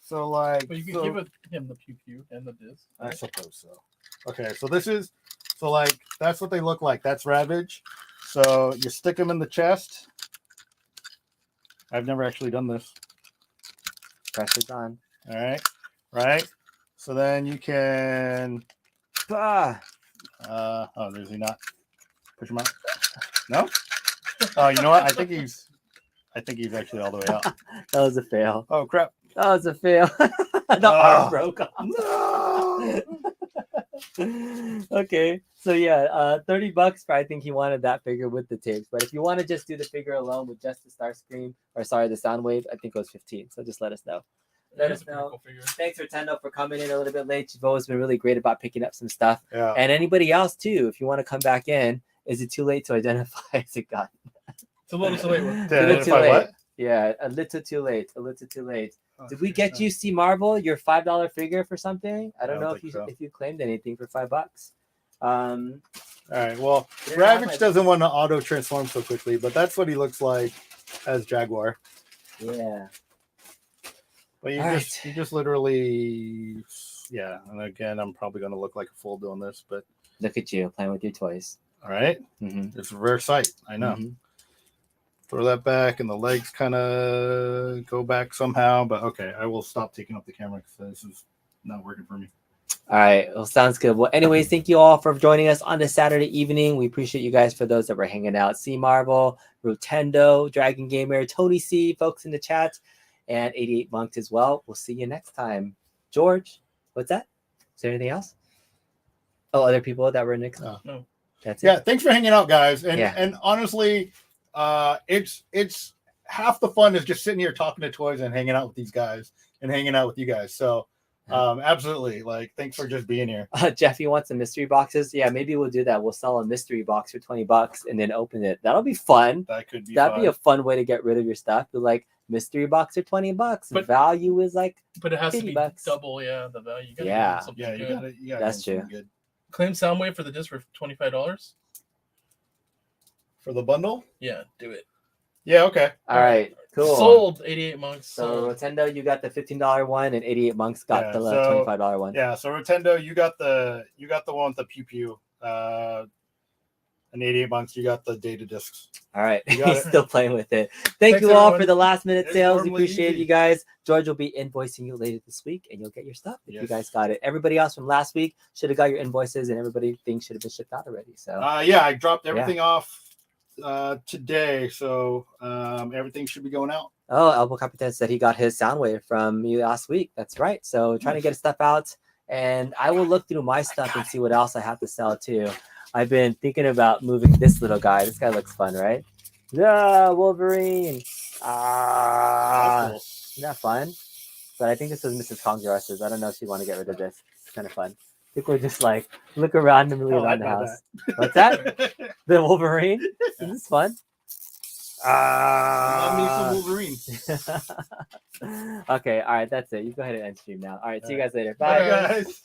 So like, But you can give him the pew pew and the disc. I suppose so. Okay, so that's what they look like. That's Ravage. So you stick them in the chest. I've never actually done this. Pressure's on. All right, right. So then you can. Oh, there's he not. Push him out. No. Oh, you know what? I think he's actually all the way out. That was a fail. Oh crap. That was a fail. The arm broke off. No. Okay, so yeah, $30 for, I think he wanted that figure with the tapes. But if you want to just do the figure alone with just the Starscream, the Soundwave, I think it was 15. So just let us know. Let us know. Cool figure. Thanks, Rotendo, for coming in a little bit late. You've always been really great about picking up some stuff. Yeah. And anybody else too, if you want to come back in, is it too late to identify as a gun? It's a little too late. To identify what? Yeah, a little too late. A little too late. Oh, Did we get you C Marvel your $5 figure for something? I don't know if think you so. if you claimed anything for $5. All right. Well, They don't have Ravage my- doesn't want to auto transform so quickly, but that's what he looks like as Jaguar. Yeah. But you All just literally, yeah. And again, I'm probably going to look like a fool doing this, but Look at you playing with your toys. all right. Mm-hmm. It's a rare sight. I know. Throw that back, and the legs kind of go back somehow. But okay, I will stop taking up the camera because this is not working for me. All right. Well, sounds good. Well, anyways, thank you all for joining us on this Saturday evening. We appreciate you guys for those that were hanging out. C Marvel, Rotendo, Dragon Gamer, Tony C, folks in the chat, and 88 Monks as well. We'll see you next time. George, what's that? Is there anything else? Oh, other people that were next? No. That's it. Yeah, thanks for hanging out, guys. And Yeah. and honestly, it's half the fun is just sitting here talking to toys and hanging out with these guys and hanging out with you guys. So Absolutely. Like, thanks for just being here. Jeff, you want some mystery boxes? Yeah, maybe we'll do that. We'll sell a mystery box for $20 and then open it. That'll be fun. That could be. That'd fun. be a fun way to get rid of your stuff. But like mystery box for $20, But- value is like But it has to be $50. double, the value. You gotta Yeah. get something Yeah, you good. got it. That's true. Good. Claim Soundwave for the disc for $25. For the bundle? Yeah, do it. Yeah, okay. All right, cool. Sold 88 monks. So Sold. Rotendo, you got the $15 one, and 88 monks got Yeah, the so- $25 one. Yeah, so Rotendo, you got the one with the pew pew. And 88 months, you got the data discs. All right, You got he's it. still playing with it. Thank Thanks, you all everyone. for the last minute It's sales. We normally appreciate easy. you guys. George will be invoicing you later this week, and you'll get your stuff if you Yes. guys got it. Everybody else from last week should have got your invoices, and everybody things should have been shipped out already. So Yeah, I dropped everything off today, so everything should be going out. oh, Elbow Capitan said he got his Soundwave from me last week. That's right. So trying to get stuff out, and I will look through my stuff and see what else I have to sell too. I've been thinking about moving this little guy. This guy looks fun, right? Yeah, Wolverine. Ah, Cool. isn't that fun? But I think this was Mrs. Congress's. I don't know if she want to get rid of this. It's kind of fun. I think we'll just like look randomly Oh, around I'd the buy house. What's that? The Wolverine? Yeah. Is this fun? Love me some Wolverine. Okay, all right, that's it. You go ahead and end stream now. All right, see you guys later. Bye, Bye. guys.